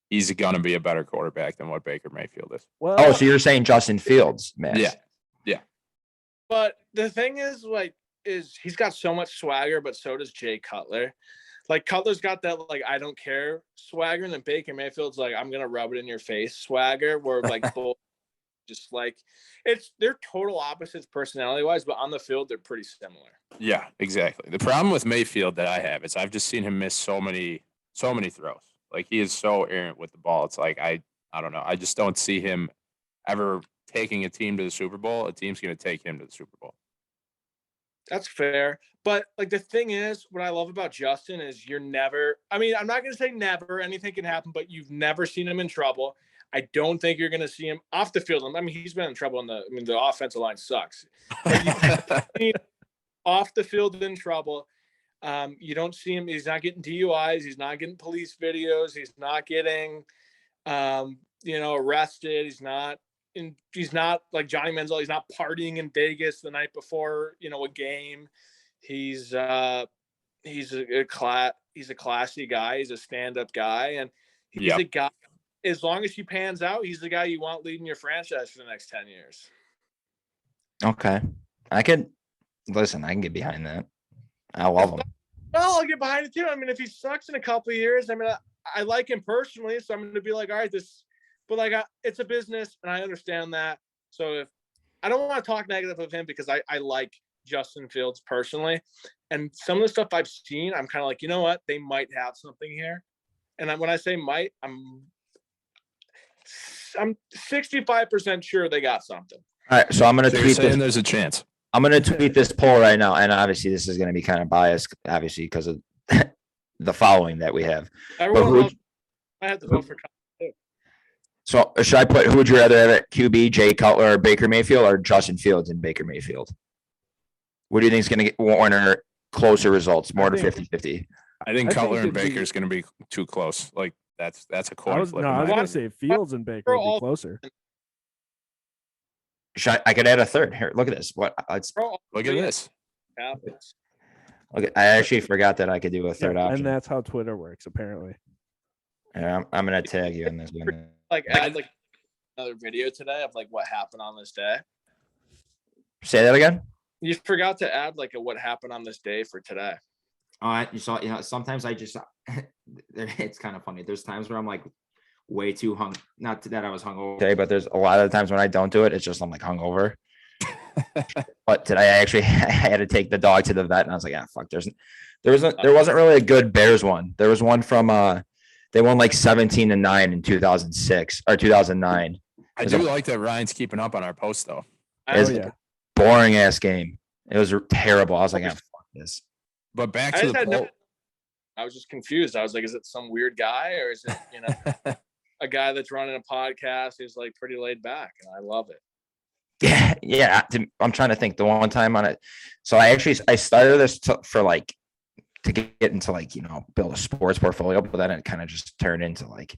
he's going to be a better quarterback than what Baker Mayfield is. Well, Oh, so you're saying Justin Fields, man? Yeah. But the thing is, like, is he's got so much swagger, but so does Jay Cutler. Like Cutler's got that like I don't care swagger, and then Baker Mayfield's like I'm gonna rub it in your face swagger. Where like both just like they're total opposites personality wise, but on the field they're pretty similar. Yeah, exactly. The problem with Mayfield that I have is I've just seen him miss so many throws. Like he is so errant with the ball. It's like I don't know. I just don't see him ever taking a team to the Super Bowl. A team's going to take him to the Super Bowl. That's fair. But like the thing is, what I love about Justin is you're never, I mean, I'm not going to say never, anything can happen, but you've never seen him in trouble. I don't think you're going to see him off the field. I mean, he's been in trouble the offensive line sucks. Off the field in trouble. You don't see him. He's not getting DUIs. He's not getting police videos. He's not getting, arrested. He's not like Johnny Manziel. He's not partying in Vegas the night before, a game. He's a classy guy. He's a stand-up guy. And he's a guy, as long as he pans out, he's the guy you want leading your franchise for the next 10 years. Okay. I can get behind that. I love him. Well, I'll get behind it too. I mean, if he sucks in a couple of years, I mean, I like him personally, so I'm going to be like, all right, it's a business, and I understand that. So if I don't want to talk negative of him because I like Justin Fields personally, and some of the stuff I've seen, I'm kind of like, you know what, they might have something here. And when I say might, I'm 65% sure they got something. All right, so I'm going to tweet this. There's a chance. I'm going to tweet this poll right now, and obviously this is going to be kind of biased, obviously because of the following that we have. Everyone else, I had to vote for. So should I put, who would you rather have at QB, Jay Cutler or Baker Mayfield, or Justin Fields and Baker Mayfield? What do you think is going to get Warner closer results, more than 50-50? I think Cutler and it'd be- Baker is going to be too close. Like that's a I coin was flip. going mind. to say Fields and Baker would be closer. I could add a third here. Look at this. Look at this. I actually forgot that I could do a third option. And that's how Twitter works, apparently. Yeah, I'm going to tag you in this one. Like add like another video today of like what happened on this day. Say that again. You forgot to add like a what happened on this day for today. You saw, sometimes I just, it's kind of funny. There's times where I'm like way too not that I was hungover. Okay, but there's a lot of times when I don't do it, it's just I'm like hungover. But today I had to take the dog to the vet, and I was like, fuck. There wasn't really a good Bears one. There was one from they won like 17-9 in 2006 or 2009. I do like that Ryan's keeping up on our post though. Boring ass game. It was terrible. I was like, fuck this. But back to the poll. I was just confused. I was like, is it some weird guy, or is it a guy that's running a podcast who's like pretty laid back? And I love it. Yeah. I'm trying to think the one time on it. So I started this to get into build a sports portfolio, but then it kind of just turned into like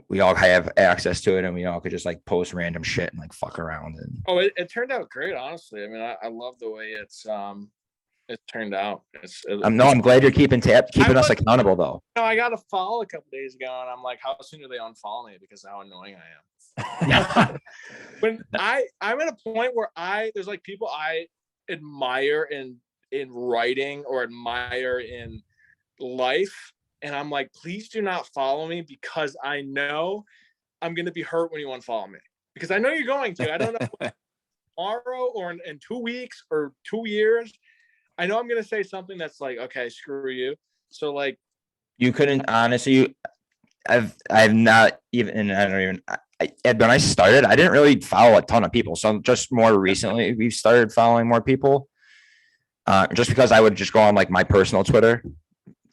we all have access to it and we all could just like post random shit and like fuck around. And it turned out great, honestly. I mean, I love the way it turned out. I'm glad you're keeping us accountable though. I got a follow a couple days ago and I'm like, how soon do they unfollow me because of how annoying I am? When I'm at a point where there's like people I admire in writing or admire in life, and I'm like, please do not follow me because I know I'm going to be hurt when you unfollow me, because I know you're going to. I don't know tomorrow or in 2 weeks or 2 years. I know I'm going to say something that's like, okay, screw you. So like, you couldn't honestly. I've not even, and I don't even. When I started, I didn't really follow a ton of people. So just more recently, we've started following more people. Just because I would just go on like my personal Twitter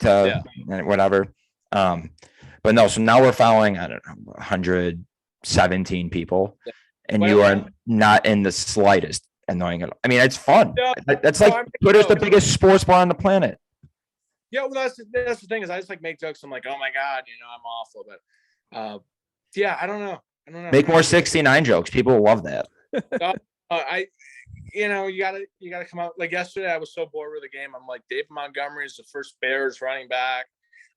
to whatever. But no, so now we're following, I don't know, 117 people, and you are not in the slightest annoying at all. I mean, it's fun. That's like Twitter's the biggest sports bar on the planet. Yeah, well, that's the thing is I just like make jokes. I'm like, oh my God, I'm awful. But I don't know. Make more 69 jokes. People will love that. You gotta come out. Like yesterday, I was so bored with the game. I'm like, David Montgomery is the first Bears running back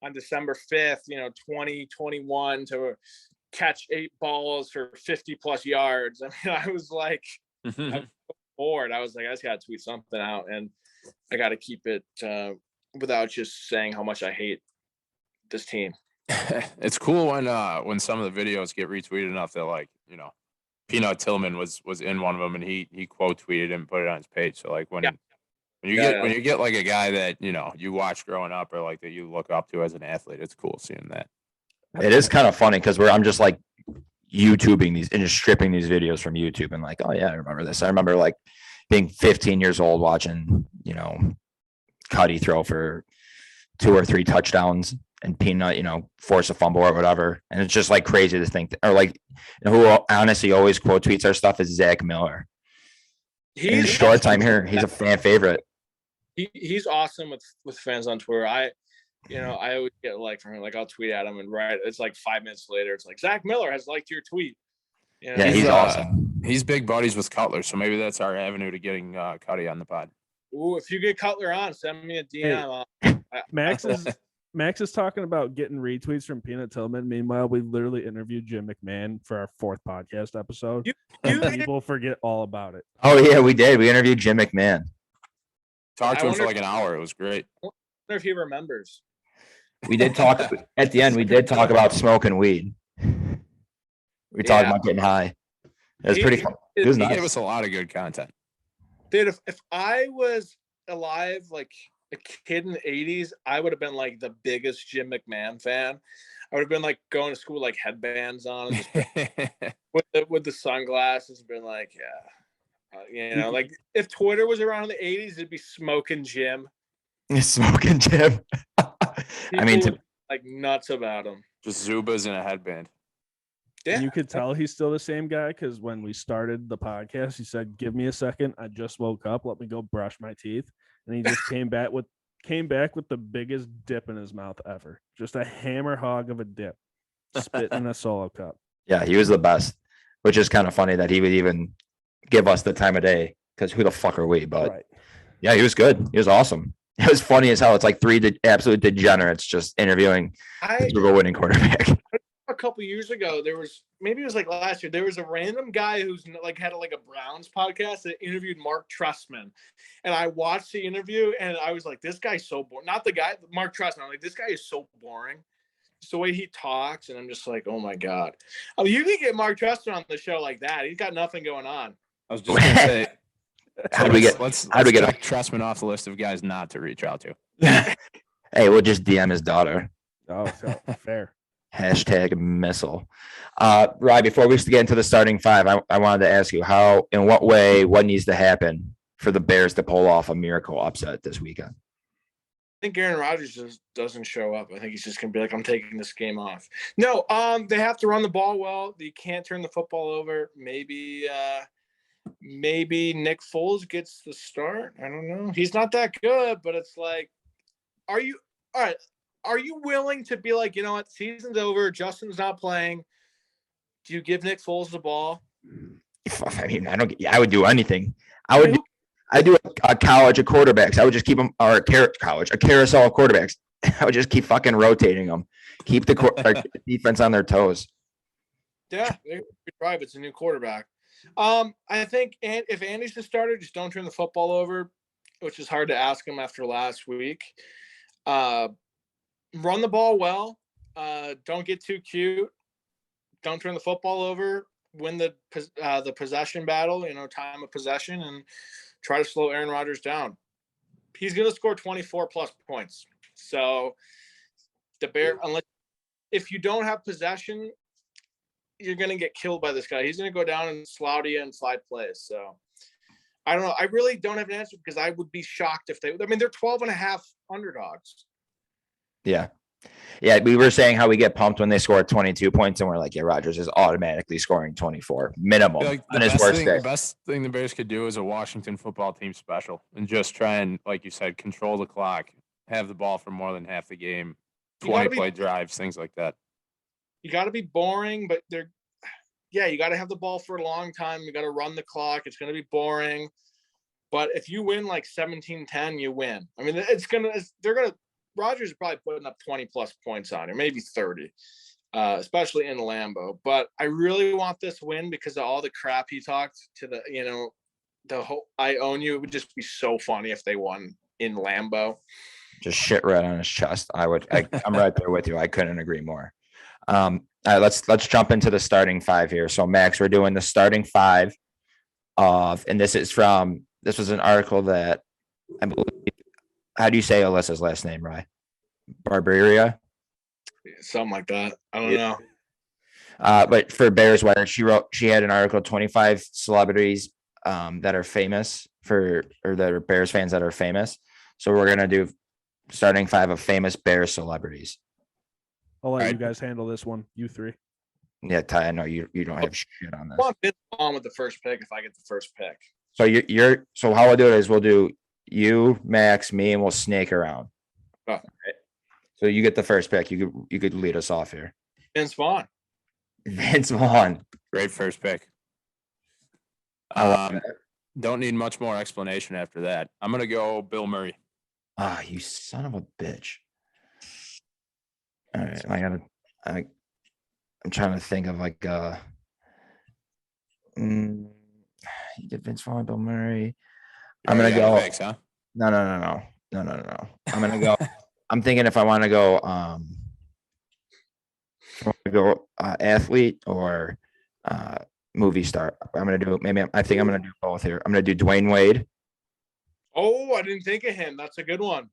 on December 5th, 2021 to catch 8 balls for 50 plus yards. I mean, I was like, I'm so bored. I was like, I just got to tweet something out, and I got to keep it without just saying how much I hate this team. It's cool when some of the videos get retweeted enough that, like, you know, Peanut Tillman was in one of them, and he quote tweeted and put it on his page. So like when you get like a guy that, you know, you watch growing up or like that you look up to as an athlete, it's cool seeing that. It is kind of funny because I'm just like YouTubing these and just stripping these videos from YouTube and like, oh yeah, I remember this. I remember like being 15 years old watching, you know, Cuddy throw for 2 or 3 touchdowns and Peanut, you know, force a fumble or whatever. And it's just like crazy to think, or like, you know, who honestly always quote tweets our stuff is Zach Miller. In his short time here, he's a fan favorite. He's awesome with fans on Twitter. I always get like from him, like I'll tweet at him and it's like 5 minutes later, it's like Zach Miller has liked your tweet. You know? Yeah, he's awesome. He's big buddies with Cutler, so maybe that's our avenue to getting Cuddy on the pod. Ooh, if you get Cutler on, send me a DM. Max is talking about getting retweets from Peanut Tillman. Meanwhile, we literally interviewed Jim McMahon for our 4th podcast episode. People forget all about it. Oh yeah, we did. We interviewed Jim McMahon. Talked to him for like an hour. It was great. I wonder if he remembers. We did talk at the end. We did talk about smoking weed. We talked about getting high. It was pretty fun. It was He nice. gave us a lot of good content. Dude, if I was alive, like a kid in the 80s, I would have been like the biggest Jim McMahon fan. I would have been like going to school with like headbands on with the sunglasses, been like, you know, like if Twitter was around in the 80s, it'd be smoking Jim. Smoking Jim. I mean, People would be, like nuts about him. Just Zubas in a headband. Yeah. And you could tell he's still the same guy because when we started the podcast, he said, "Give me a second. I just woke up. Let me go brush my teeth." And he just came back with the biggest dip in his mouth ever. Just a hammer hog of a dip, spit in a solo cup. yeah, he was the best, which is kind of funny that he would even give us the time of day because who the fuck are we? But Right. yeah, he was good. He was awesome. It was funny as hell. It's like 3 absolute degenerates just interviewing the Super Bowl winning quarterback. A couple years ago, it was like last year, there was a random guy who's like had like a Browns podcast that interviewed Mark Trestman, and I watched the interview and I was like, this guy's so boring. Not the guy, Mark Trestman. I'm like, this guy is so boring. Just the way he talks, and I'm just like, oh my god. Oh, you can get Mark Trestman on the show like that. He's got nothing going on. I was just gonna say. How do we get Trustman off the list of guys not to reach out to? Hey, we'll just DM his daughter. Oh, fair. Hashtag missile. Ryan, before we get into the starting 5, I wanted to ask you in what way, what needs to happen for the Bears to pull off a miracle upset this weekend? I think Aaron Rodgers just doesn't show up. I think he's just gonna be like, I'm taking this game off. No, they have to run the ball well. They can't turn the football over. Maybe Nick Foles gets the start. I don't know. He's not that good, but it's like, are you willing to be like, you know what, season's over, Justin's not playing, do you give Nick Foles the ball? I mean, I would do anything. I do a college of quarterbacks. I would just keep them, or a carousel of quarterbacks. I would just keep fucking rotating them. Keep the defense on their toes. Yeah, you're right. It's a new quarterback. I think if Andy's the starter, just don't turn the football over, which is hard to ask him after last week. Run the ball well. Don't get too cute. Don't turn the football over. Win the possession battle, time of possession, and try to slow Aaron Rodgers down. He's going to score 24 plus points. So the Bears, if you don't have possession, you're going to get killed by this guy. He's going to go down and slough you and slide plays. So I don't know. I really don't have an answer because I would be shocked if they're 12.5 underdogs. Yeah. Yeah. We were saying how we get pumped when they score 22 points and we're like, yeah, Rodgers is automatically scoring 24 minimum. Like the best thing the Bears could do is a Washington football team special and just try and, like you said, control the clock, have the ball for more than half the game, 20 play drives, things like that. You got to be boring, but you got to have the ball for a long time. You got to run the clock. It's going to be boring. But if you win like 17-10, you win. I mean, Rodgers is probably putting up 20 plus points on it, maybe 30, especially in Lambeau. But I really want this win because of all the crap he talked to I own you. It would just be so funny if they won in Lambeau. Just shit right on his chest. I'm right there with you. I couldn't agree more. All right, let's jump into the starting five here. So Max, we're doing the starting five and this was an article that I believe, how do you say Alyssa's last name, Rye? Barberia? Something like that. I don't know. But for Bears Weather, she had an article, 25 celebrities that are famous or that are Bears fans that are famous. So we're gonna do starting five of famous Bears celebrities. I'll let you Right. guys handle this one. You three. Yeah, Ty, I know you don't have shit on I this. want Vince Vaughn with the first pick if I get the first pick. So so how we'll do it is we'll do you, Max, me, and we'll snake around. Oh. Right. So you get the first pick. You could lead us off here. Vince Vaughn. Vince Vaughn. Great first pick. I love that. Don't need much more explanation after that. I'm gonna go Bill Murray. Ah, you son of a bitch. All right, I'm trying to think of like you get Vince Vaughn, Bill Murray. I'm gonna Already got go. picks, huh? No. I'm gonna go. I'm thinking if I want to go athlete or movie star. I think I'm gonna do both here. I'm gonna do Dwayne Wade, Oh, I didn't think of him. That's a good one.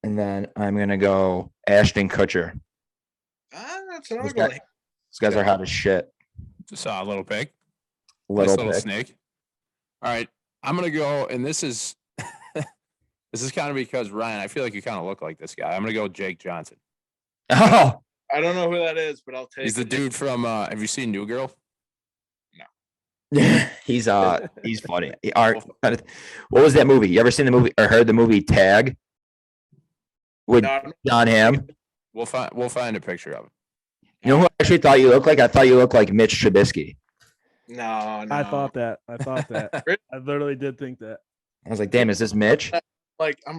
and then I'm gonna go Ashton Kutcher. That's another These good one. guys are hot as shit. Just saw a little pick. Little Nice little pick. snake. All right. I'm gonna go, and this is this is kind of because Ryan, I feel like you kind of look like this guy. I'm gonna go Jake Johnson. Oh, I don't know who that is, but I'll take He's the it. dude from have you seen New Girl? he's funny. What was that movie? You ever seen the movie or heard the movie Tag with No, John Hamm? We'll find a picture of him. You know who I actually thought you looked like? I thought you looked like Mitch Trubisky. no. I thought that. I literally did think that. I was like, damn, is this Mitch? I'm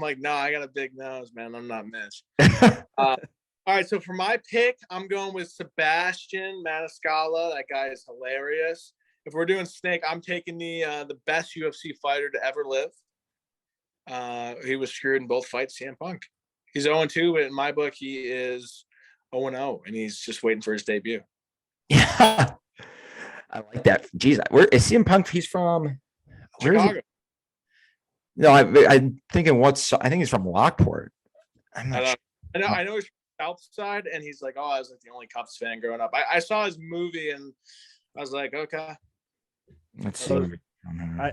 like, no, I got a big nose, man. I'm not Mitch. All right, so for my pick, I'm going with Sebastian Maniscalco. That guy is hilarious. If we're doing snake, I'm taking the best UFC fighter to ever live. He was screwed in both fights, CM Punk. He's 0-2, but in my book, he is 0-0, and he's just waiting for his debut. Yeah. I like that. Jeez, where is CM Punk? He's from where is he? Chicago. No, I'm thinking I think he's from Lockport. I'm not sure. I know he's from South Side, and he's like, oh, I was like the only Cubs fan growing up. I saw his movie, and I was like, okay. Let's see.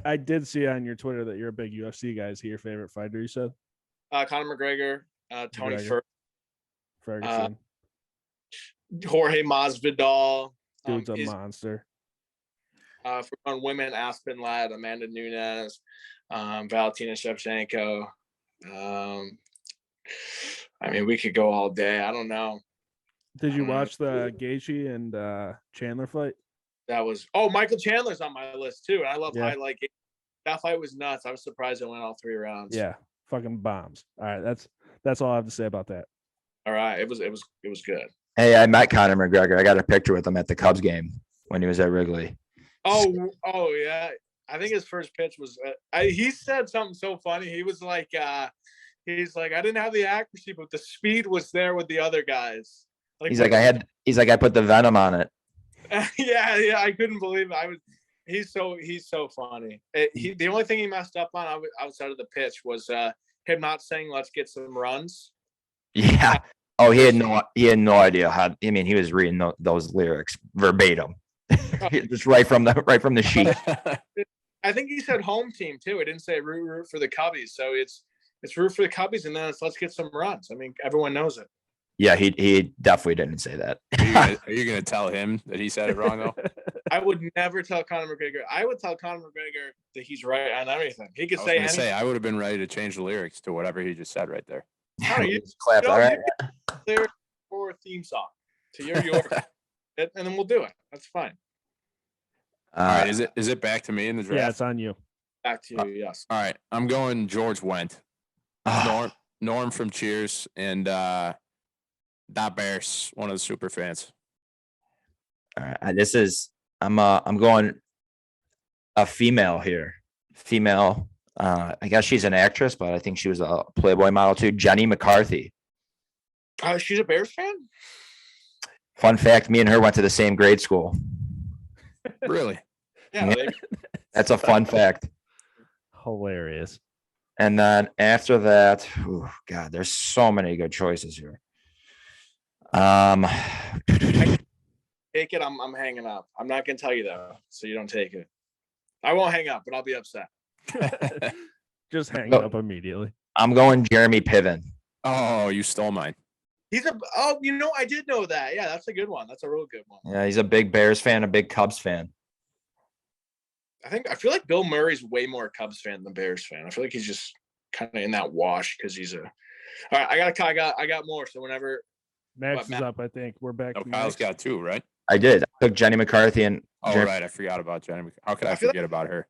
I did see on your Twitter that you're a big UFC guy. Is he your favorite fighter? You said Conor McGregor, Tony McGregor. Ferguson. Jorge Masvidal. Dude's a monster. For women, Aspen Ladd, Amanda Nunes, Valentina Shevchenko. I mean, we could go all day. I don't know. Did you watch the Gaethje and Chandler fight? That was Michael Chandler's on my list too. And I love highlight. That fight was nuts. I was surprised it went all 3 rounds. Yeah, fucking bombs. All right, that's all I have to say about that. All right, it was good. Hey, I met Conor McGregor. I got a picture with him at the Cubs game when he was at Wrigley. Oh yeah. I think his first pitch was. He said something so funny. He was like, he's like, I didn't have the accuracy, but the speed was there with the other guys. He's like, I put the venom on it. yeah. I couldn't believe it. He's so funny. The only thing he messed up on outside of the pitch was him not saying let's get some runs. Yeah. Oh, he had no idea how. I mean, he was reading those lyrics verbatim, just right from the sheet. I think he said home team too. It didn't say root for the Cubbies, so it's root for the Cubbies, and then it's let's get some runs. I mean, everyone knows it. Yeah, he definitely didn't say that. Are you gonna tell him that he said it wrong though? I would never tell Conor McGregor. I would tell Conor McGregor that he's right on everything. He could say anything. I would have been ready to change the lyrics to whatever he just said right there. Clap, all right. Lyric for a theme song to yours, and then we'll do it. That's fine. All right, is it back to me in the draft? Yeah, it's on you. Back to you. Yes. All right, I'm going George Wendt. Norm from Cheers and Dot Bears, one of the super fans. All right, I'm going a female here. female. I guess she's an actress, but I think she was a Playboy model too. Jenny McCarthy. She's a Bears fan. Fun fact: me and her went to the same grade school. Really? Yeah, That's a fun fact. Hilarious. And then after that, oh God, there's so many good choices here. take it. I'm hanging up. I'm not gonna tell you though, so you don't take it. I won't hang up, but I'll be upset. Just hang No. up immediately. I'm going Jeremy Piven. Oh, you stole mine. I did know that. Yeah, that's a good one. That's a real good one. Yeah, he's a big Bears fan, a big Cubs fan. I feel like Bill Murray's way more a Cubs fan than Bears fan. I feel like he's just kind of in that wash because he's a. All right, I got more. So whenever Max is Matt? up, I think. We're back. Oh, to Kyle's Max. got 2, right? I did. I took Jenny McCarthy and Oh, Jeremy- right. I forgot about Jenny. How could I I feel like- forget about her?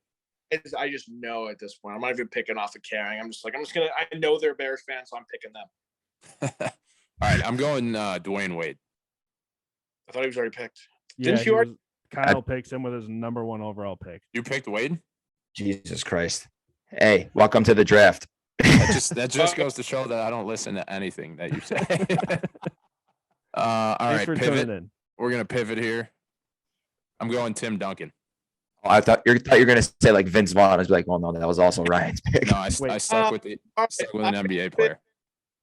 I just know at this point. I'm not even picking off of caring. I'm just gonna. I know they're Bears fans, so I'm picking them. All right, I'm going Dwayne Wade. I thought he was already picked. Yeah, Didn't you already- Kyle picks him with his #1 overall pick. You picked Wade? Jesus Christ. Hey, welcome to the draft. That just goes to show that I don't listen to anything that you say. All Thanks right, for pivot. tuning in. We're gonna pivot here. I'm going Tim Duncan. I thought you were gonna say like Vince Vaughn. I was like, well, no, that was also Ryan's pick. No, I Wait. stuck with All right, stuck with an I'm NBA player.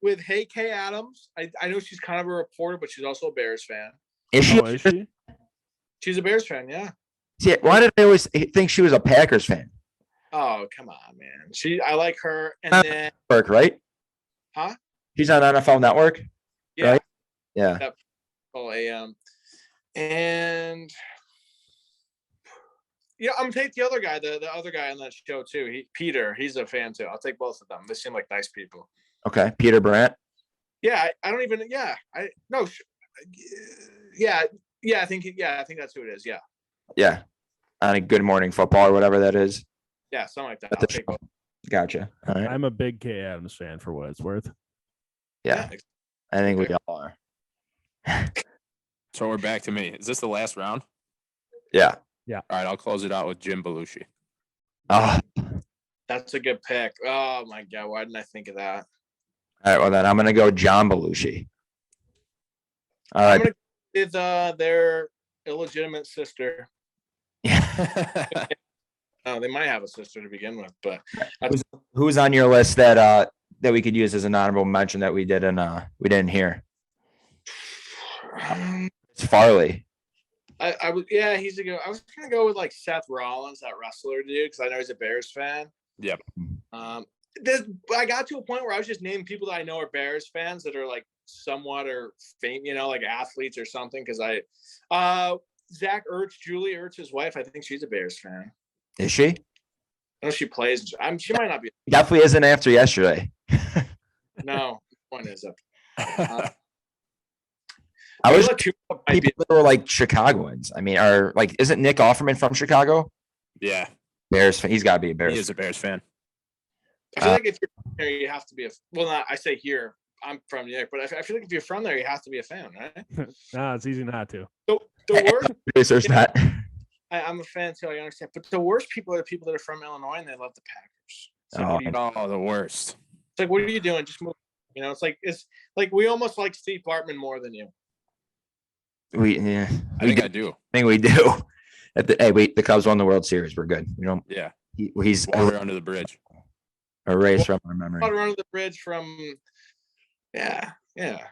with Hey Kay Adams. I know she's kind of a reporter, but she's also a Bears fan. Is she? Oh, is she? She's a Bears fan, yeah. See, why did I always think she was a Packers fan? Oh, come on, man. I like her. And then, Burke, right? huh? She's on NFL Network. Yeah. Right? Yeah. Oh, and yeah, I'm gonna take the other guy, the other guy on that show too. Peter, he's a fan too. I'll take both of them. They seem like nice people. Okay. Peter Brandt. Yeah, I don't even. Yeah, yeah. I think that's who it is. Yeah, Yeah. On a Good Morning Football or whatever that is. yeah, something like that. At I'll the take show. both. Gotcha. All right. I'm a big K Adams fan for what it's worth. Yeah. I think we all are. So we're back to me. Is this the last round? Yeah. All right, I'll close it out with Jim Belushi. Oh. That's a good pick. Oh my god, why didn't I think of that? All right. Well, then I'm gonna go John Belushi. All I'm right. gonna with their illegitimate sister. Oh, they might have a sister to begin with, but Who's on your list that we could use as an honorable mention that we didn't hear? It's Farley. I was he's a good. I was gonna go with like Seth Rollins, that wrestler dude, because I know he's a Bears fan. Yep. I got to a point where I was just naming people that I know are Bears fans that are like somewhat or famous, like athletes or something. Because Zach Ertz, Julie Ertz's wife, I think she's a Bears fan. Is she? I know she plays. She might not be. Definitely isn't after yesterday. No, point is up. I was might be, people that were like Chicagoans. I mean, isn't Nick Offerman from Chicago? Yeah, Bears fan. He's got to be a Bears. he is a Bears fan. I feel like if you're from there, you have to be I say here. I'm from New York, but I feel like if you're from there, you have to be a fan, right? Nah, it's easy not to. The worst. Producers not. I'm a fan too. I understand, but the worst people are the people that are from Illinois and they love the Packers. It's like, Oh. what do you- Oh, the worst. it's like, what are you doing? Just move. It's like we almost like Steve Bartman more than you. I I think we do. The Cubs won the World Series. We're good. Yeah, He's water under the bridge. erased from our memory. Water under the bridge from. Yeah.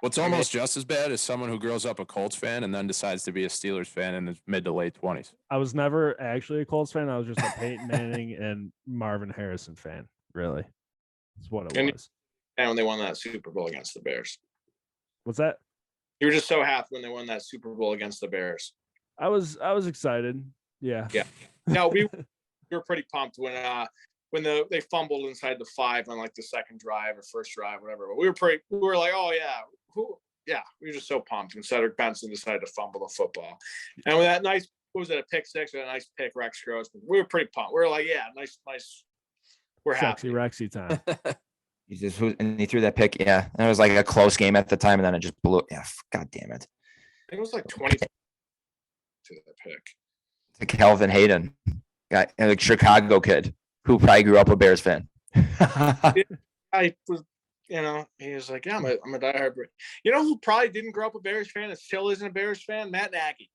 What's almost just as bad is someone who grows up a Colts fan and then decides to be a Steelers fan in his mid to late 20s. I was never actually a Colts fan. I was just a Peyton Manning and Marvin Harrison fan. Really, that's what it And- was. And when they won that Super Bowl against the Bears, What's that? you were just so happy when they won that Super Bowl against the Bears. I was excited. Yeah. Yeah. No, we were pretty pumped when they fumbled inside the 5 on like the second drive or first drive, whatever. But we were like, oh yeah, we were just so pumped. And Cedric Benson decided to fumble the football, and with that nice, what was it, a pick six or a nice pick, Rex Grossman? We were pretty pumped. We were like, yeah, nice. We're Sexy happy. Rexy time. And he threw that pick. Yeah, and it was like a close game at the time, and then it just blew. Yeah, God damn it! It was like 20 to the pick. It's like Calvin Hayden, guy, like Chicago kid. who probably grew up a Bears fan. I was, he was like, yeah, I'm a diehard. You know who probably didn't grow up a Bears fan and still isn't a Bears fan? Matt Nagy.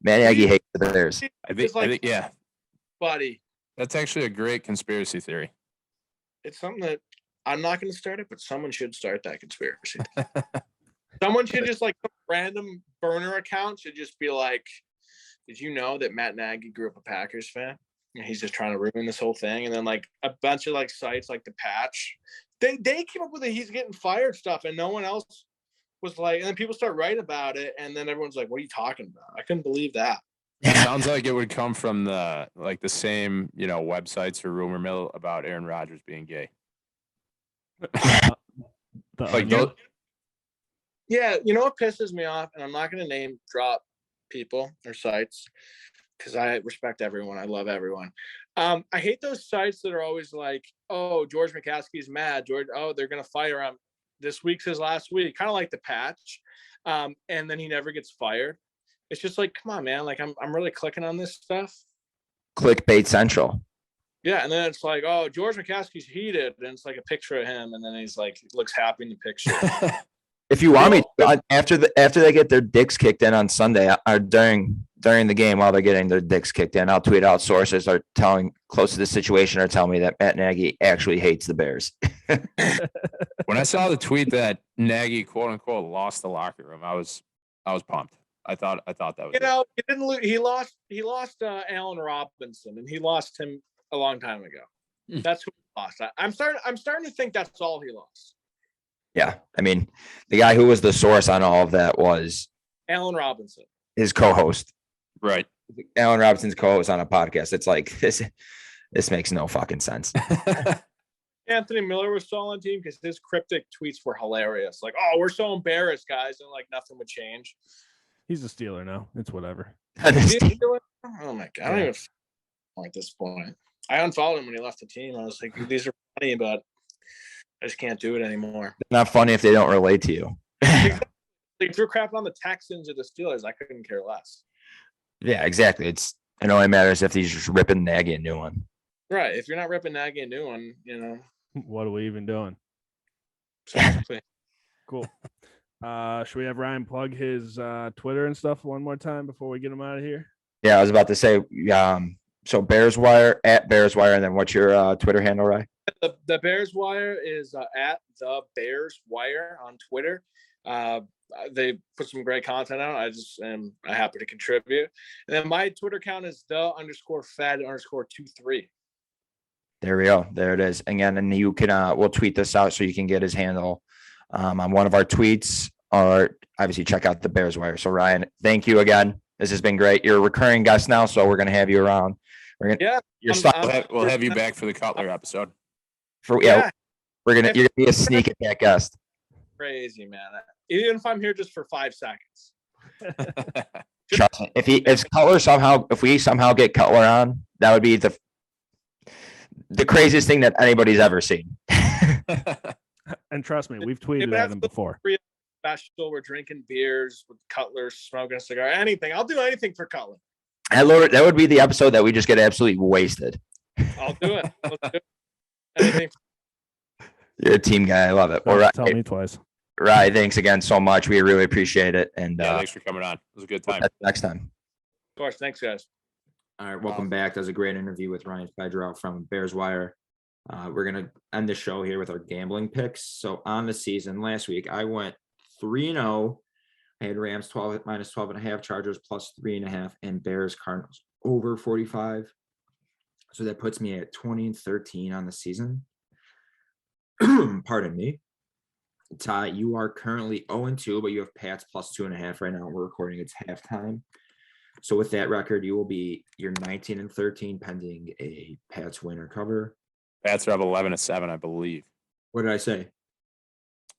Man, Nagy hates the Bears. I think, yeah, buddy. that's actually a great conspiracy theory. It's something that I'm not going to start it, but someone should start that conspiracy. Someone should just like some random burner account should just be like, did you know that Matt Nagy grew up a Packers fan? And he's just trying to ruin this whole thing. And then like a bunch of like sites like The Patch, they came up with it. He's getting fired stuff, and no one else was like. And then people start writing about it, and then everyone's like, "What are you talking about?" I couldn't believe that. It sounds like it would come from the same websites or rumor mill about Aaron Rodgers being gay. Yeah, you know what pisses me off, and I'm not going to name drop people or sites because I respect everyone. I love everyone. I hate those sites that are always like, "Oh, George McCaskey's mad. They're going to fire him. This week's his last week." Kind of like The Patch, and then he never gets fired. It's just like, come on, man. Like I'm really clicking on this stuff. Clickbait Central. Yeah, and then it's like, oh, George McCaskey's heated, and it's like a picture of him, and then he's like, looks happy in the picture. If you want me, after they get their dicks kicked in on Sunday or during the game while they're getting their dicks kicked in, I'll tweet out sources are telling close to the situation or tell me that Matt Nagy actually hates the Bears. When I saw the tweet that Nagy quote unquote lost the locker room, I was pumped. I thought that was he didn't lose. He lost Allen Robinson, and he lost him a long time ago. That's who he lost. I'm starting to think that's all he lost. Yeah, I mean, the guy who was the source on all of that was Allen Robinson, his co-host. Right. Allen Robinson's co-host on a podcast. It's like this makes no fucking sense. Anthony Miller was still on the team because his cryptic tweets were hilarious. Like, "Oh, we're so embarrassed, guys," and like nothing would change. He's a Steeler now. It's whatever. Oh my god! I don't even at this point. I unfollowed him when he left the team. I was like, "These are funny, but I just can't do it anymore." Not funny if they don't relate to you. They threw crap on the Texans or the Steelers. I couldn't care less. Yeah, exactly. It only matters if he's just ripping Nagy a new one. Right. If you're not ripping Nagy a new one, What are we even doing? Exactly. Cool. Should we have Ryan plug his Twitter and stuff one more time before we get him out of here? Yeah, I was about to say, so Bears Wire at Bears Wire, and then what's your Twitter handle, Ryan? The Bears Wire is at the Bears Wire on Twitter. They put some great content out. I just am happy to contribute. And then my Twitter account is the_Fed_23. There we go. There it is. Again, and you can we'll tweet this out so you can get his handle on one of our tweets, or obviously check out the Bears Wire. So Ryan, thank you again. This has been great. You're a recurring guest now, so we're gonna have you around. We'll have you back for the Cutler episode. You're gonna be a sneak attack guest. Crazy, man. Even if I'm here just for 5 seconds. Trust me. If we somehow get Cutler on, that would be the craziest thing that anybody's ever seen. And trust me, we've tweeted at him before. Special, we're drinking beers with Cutler, smoking a cigar, anything. I'll do anything for Cutler. That would be the episode that we just get absolutely wasted. I'll do it. Let's do it. Anything. You're a team guy. I love it. All right. Tell me twice. Right. Thanks again so much. We really appreciate it. And thanks for coming on. It was a good time. Next time. Of course. Thanks, guys. All right, welcome back. That was a great interview with Ryan Fedrau from Bears Wire. We're gonna end the show here with our gambling picks. So on the season last week, I went 3-0. I had Rams -12.5, Chargers +3.5, and Bears Cardinals over 45. So that puts me at 20-13 on the season. Pardon me. Ty, you are currently 0-2, but you have Pats +2.5 right now. We're recording, it's halftime. So with that record, you're 19-13 pending a Pats win or cover. Pats are up 11-7, I believe. What did I say?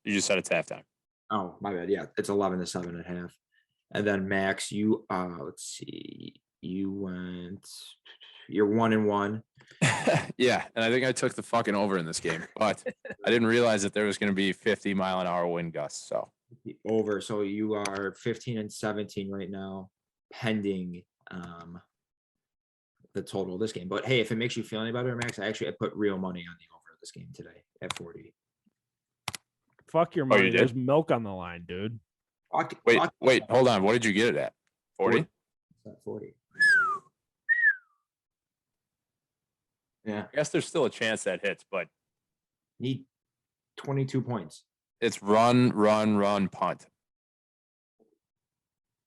You just said it's halftime. Oh, my bad. Yeah, it's 11-7 at half. And then Max, you let's see, you're 1-1. Yeah, and I think I took the fucking over in this game, but I didn't realize that there was going to be 50-mile-an-hour wind gusts. So over. So you are 15-17 right now, pending the total of this game. But hey, if it makes you feel any better, Max, I put real money on the over of this game today at 40. Fuck your you money. did? There's milk on the line, dude. Wait, hold on. What did you get it at? 40? 40. Yeah, I guess there's still a chance that hits, but need 22 points. it's run, punt.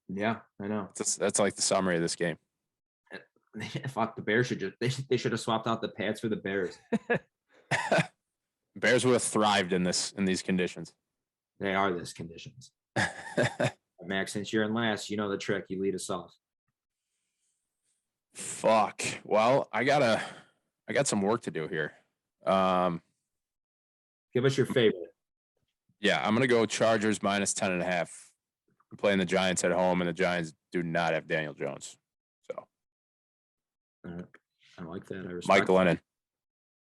Yeah, I know. That's like the summary of this game. Fuck, the Bears they should have swapped out the Pats for the Bears. Bears would have thrived in these conditions. They are this conditions. Max, since you're in last, you know the trick. You lead us off. Fuck. Well, I got some work to do here. Give us your favorite. Yeah, I'm gonna go Chargers minus 10.5. We're playing the Giants at home, and the Giants do not have Daniel Jones. So I like that. I respect Mike Glennon.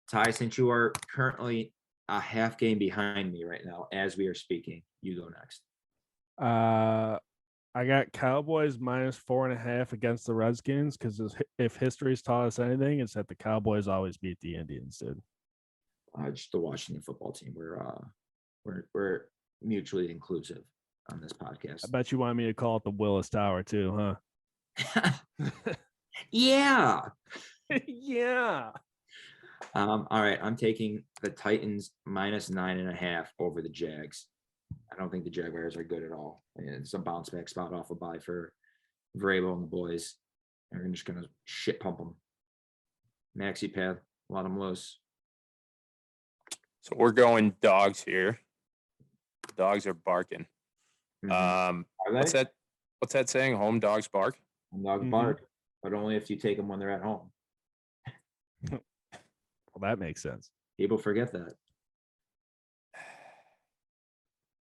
Ty, since you are currently a half game behind me right now as we are speaking, you go next. I got Cowboys minus 4.5 against the Redskins because if history's taught us anything, it's that the Cowboys always beat the Indians, dude. Just the Washington football team. We're mutually inclusive on this podcast. I bet you want me to call it the Willis Tower too, huh? Yeah. Yeah. All right. I'm taking the Titans minus 9.5 over the Jags. I don't think the Jaguars are good at all. It's a bounce back spot off a bye for Vrabel and the boys. And we're just gonna shit pump them. Maxi pad, let them loose. So we're going dogs here. Dogs are barking. Mhm. Are What's they? that saying? Home dogs bark? Dogs bark, but only if you take them when they're at home. Well, that makes sense. People forget that.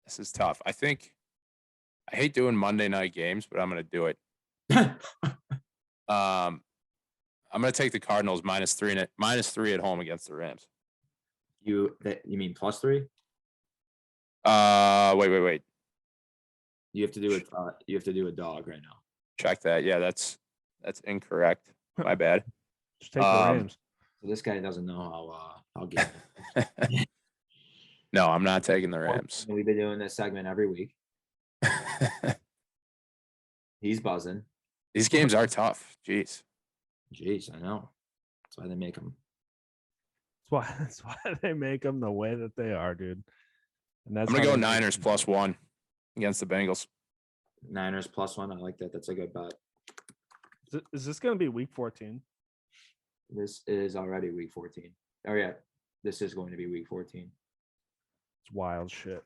This is tough. I hate doing Monday night games, but I'm gonna do it. I'm gonna take the Cardinals minus 3 at home against the Rams. You mean +3? Wait. You have to do it. You have to do a dog right now. Check that. Yeah, that's incorrect. My bad. Just take the Rams. So this guy doesn't know how good. No, I'm not taking the Rams. We've been doing this segment every week. He's buzzing. These games are tough. Jeez. Jeez, I know. That's why they make them. That's why they make them the way that they are, dude. And that's I'm gonna how go they make Niners them. +1 against the Bengals. Niners +1. I like that. That's a good bet. Is this going to be week 14? This is already week 14. Oh yeah, this is going to be week 14. It's wild shit.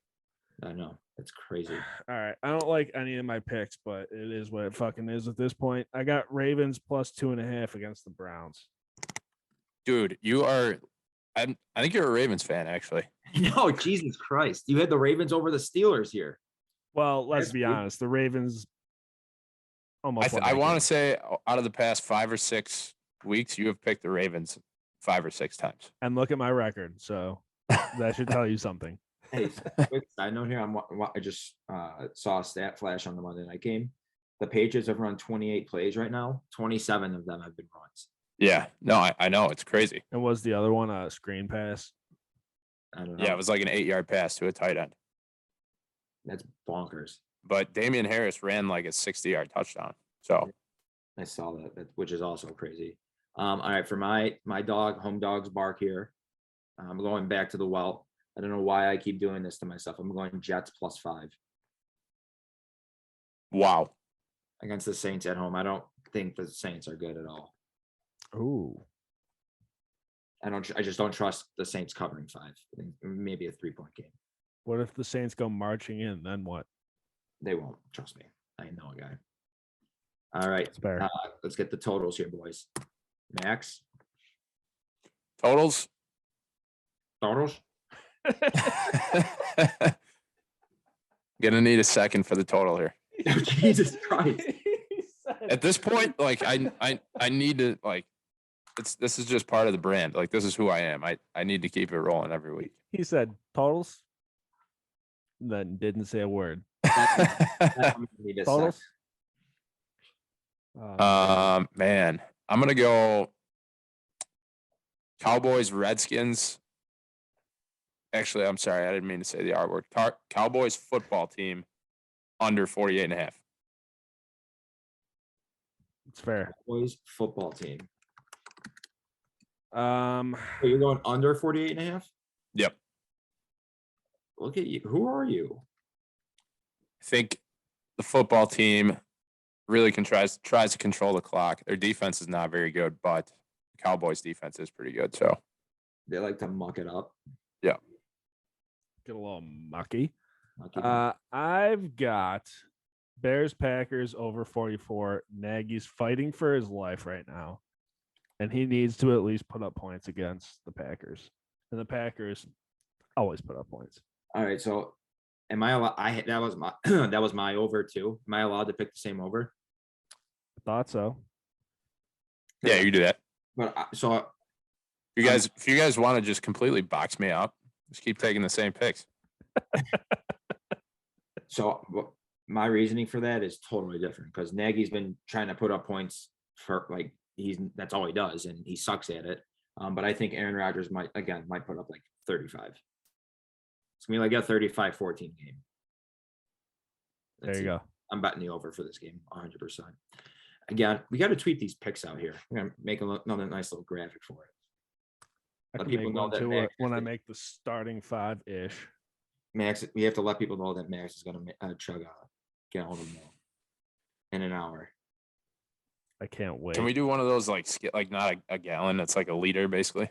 I know. That's crazy. All right. I don't like any of my picks, but it is what it fucking is at this point. I got Ravens +2.5 against the Browns. Dude, I think you're a Ravens fan, actually. No, Jesus Christ. You had the Ravens over the Steelers here. Well, let's That's be weird. honest. The Ravens almost. I want to say out of the past 5 or 6 weeks, you have picked the Ravens 5 or 6 times. And look at my record. So that should tell you something. Hey, quick side note here. I just saw a stat flash on the Monday night game. The Patriots have run 28 plays right now. 27 of them have been runs. Yeah. No, I know. It's crazy. And was the other one a screen pass? I don't know. Yeah, it was like an 8-yard pass to a tight end. That's bonkers. But Damian Harris ran like a 60-yard touchdown. So I saw that, which is also crazy. All right, for my dog, home dogs bark here. I'm going back to the well. I don't know why I keep doing this to myself. I'm going Jets +5 wow. against the Saints at home. I don't think the Saints are good at all. Ooh. I just don't trust the Saints covering 5. I think maybe a 3-point game. What if the Saints go marching in? Then what? They won't. Trust me. I know a guy. All right. It's fair. Let's get the totals here, boys. Max. Totals? Totals? Gonna need a second for the total here. Jesus Christ. At this point, like I need to like this is just part of the brand. Like this is who I am. I need to keep it rolling every week. He said totals. Then didn't say a word. Need a Totals? sec. Man. I'm gonna go Cowboys, Redskins. Actually, I'm sorry. I didn't mean to say the R word. Cowboys football team under 48.5. It's fair. Boys football team. Um, So you're going under 48.5? Yep. Look at you. Who are you? I think the football team really tries to control the clock. Their defense is not very good, but the Cowboys defense is pretty good. So They like to muck it up. yeah. get a little mucky. Muck it up. I've got Bears Packers over 44. Nagy's fighting for his life right now, and he needs to at least put up points against the Packers. And the Packers always put up points. All right. So am I allowed? That was my that was my over too. Am I allowed to pick the same over? I thought so. Yeah, you do that. But so If you guys want to just completely box me up, just keep taking the same picks. my reasoning for that is totally different because Nagy's been trying to put up points for like that's all he does and he sucks at it. But I think Aaron Rodgers might put up like 35. It's gonna be like a 35-14 game. There you go. I'm betting the over for this game 100%. Again, we got to tweet these picks out here. We're gonna make another nice little graphic for it. I Let can people make know one that too, Max when I is- make the starting 5-ish. Max, we have to let people know that Max is gonna chug a gallon of milk in an hour. I can't wait. Can we do one of those like not a gallon? It's like a liter basically,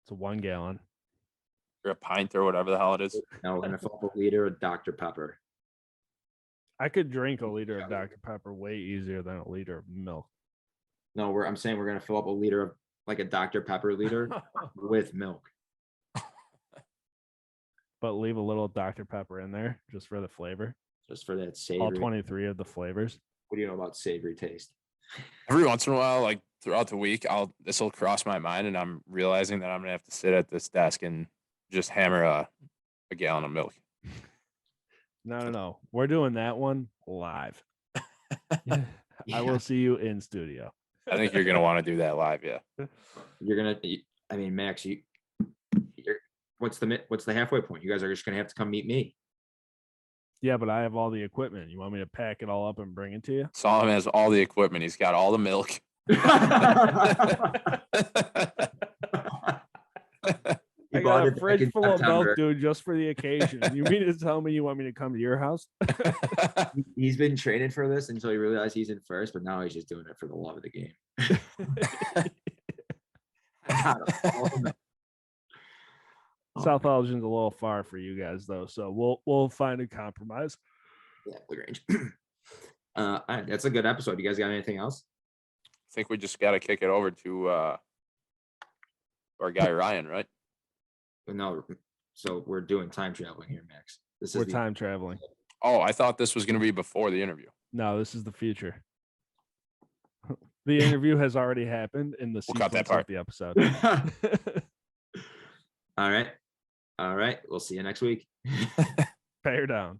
It's a 1 gallon. or a pint or whatever the hell it is. Now we're gonna fill up a liter of Dr. Pepper. I could drink a liter of Dr. Pepper way easier than a liter of milk. No, I'm saying we're gonna fill up a liter of like a Dr. Pepper liter with milk. But leave a little Dr. Pepper in there just for the flavor. Just for that All savory. 23 of the flavors. What do you know about savory taste? Every once in a while, like throughout the week, this will cross my mind, and I'm realizing that I'm gonna have to sit at this desk and just hammer a gallon of milk. No. We're doing that one live. I will see you in studio. I think you're gonna want to do that live, yeah. You're gonna. I mean, Max, what's the halfway point? You guys are just gonna have to come meet me. Yeah, but I have all the equipment. You want me to pack it all up and bring it to you? Solomon has all the equipment. He's got all the milk. I He got bought a it back fridge in full of September. milk, dude, just for the occasion. You mean to tell me you want me to come to your house? He's been training for this until he realized he's in first, but now he's just doing it for the love of the game. South Elgin's a little far for you guys, though, so we'll find a compromise. Yeah, Lagrange. All right, that's a good episode. You guys got anything else? I think we just got to kick it over to our guy Ryan, right? No, so we're doing time traveling here, Max. This We're is time traveling. Oh, I thought this was going to be before the interview. No, this is the future. The interview has already happened in the We'll cut that sequence of the episode. All right. We'll see you next week. Pay her down.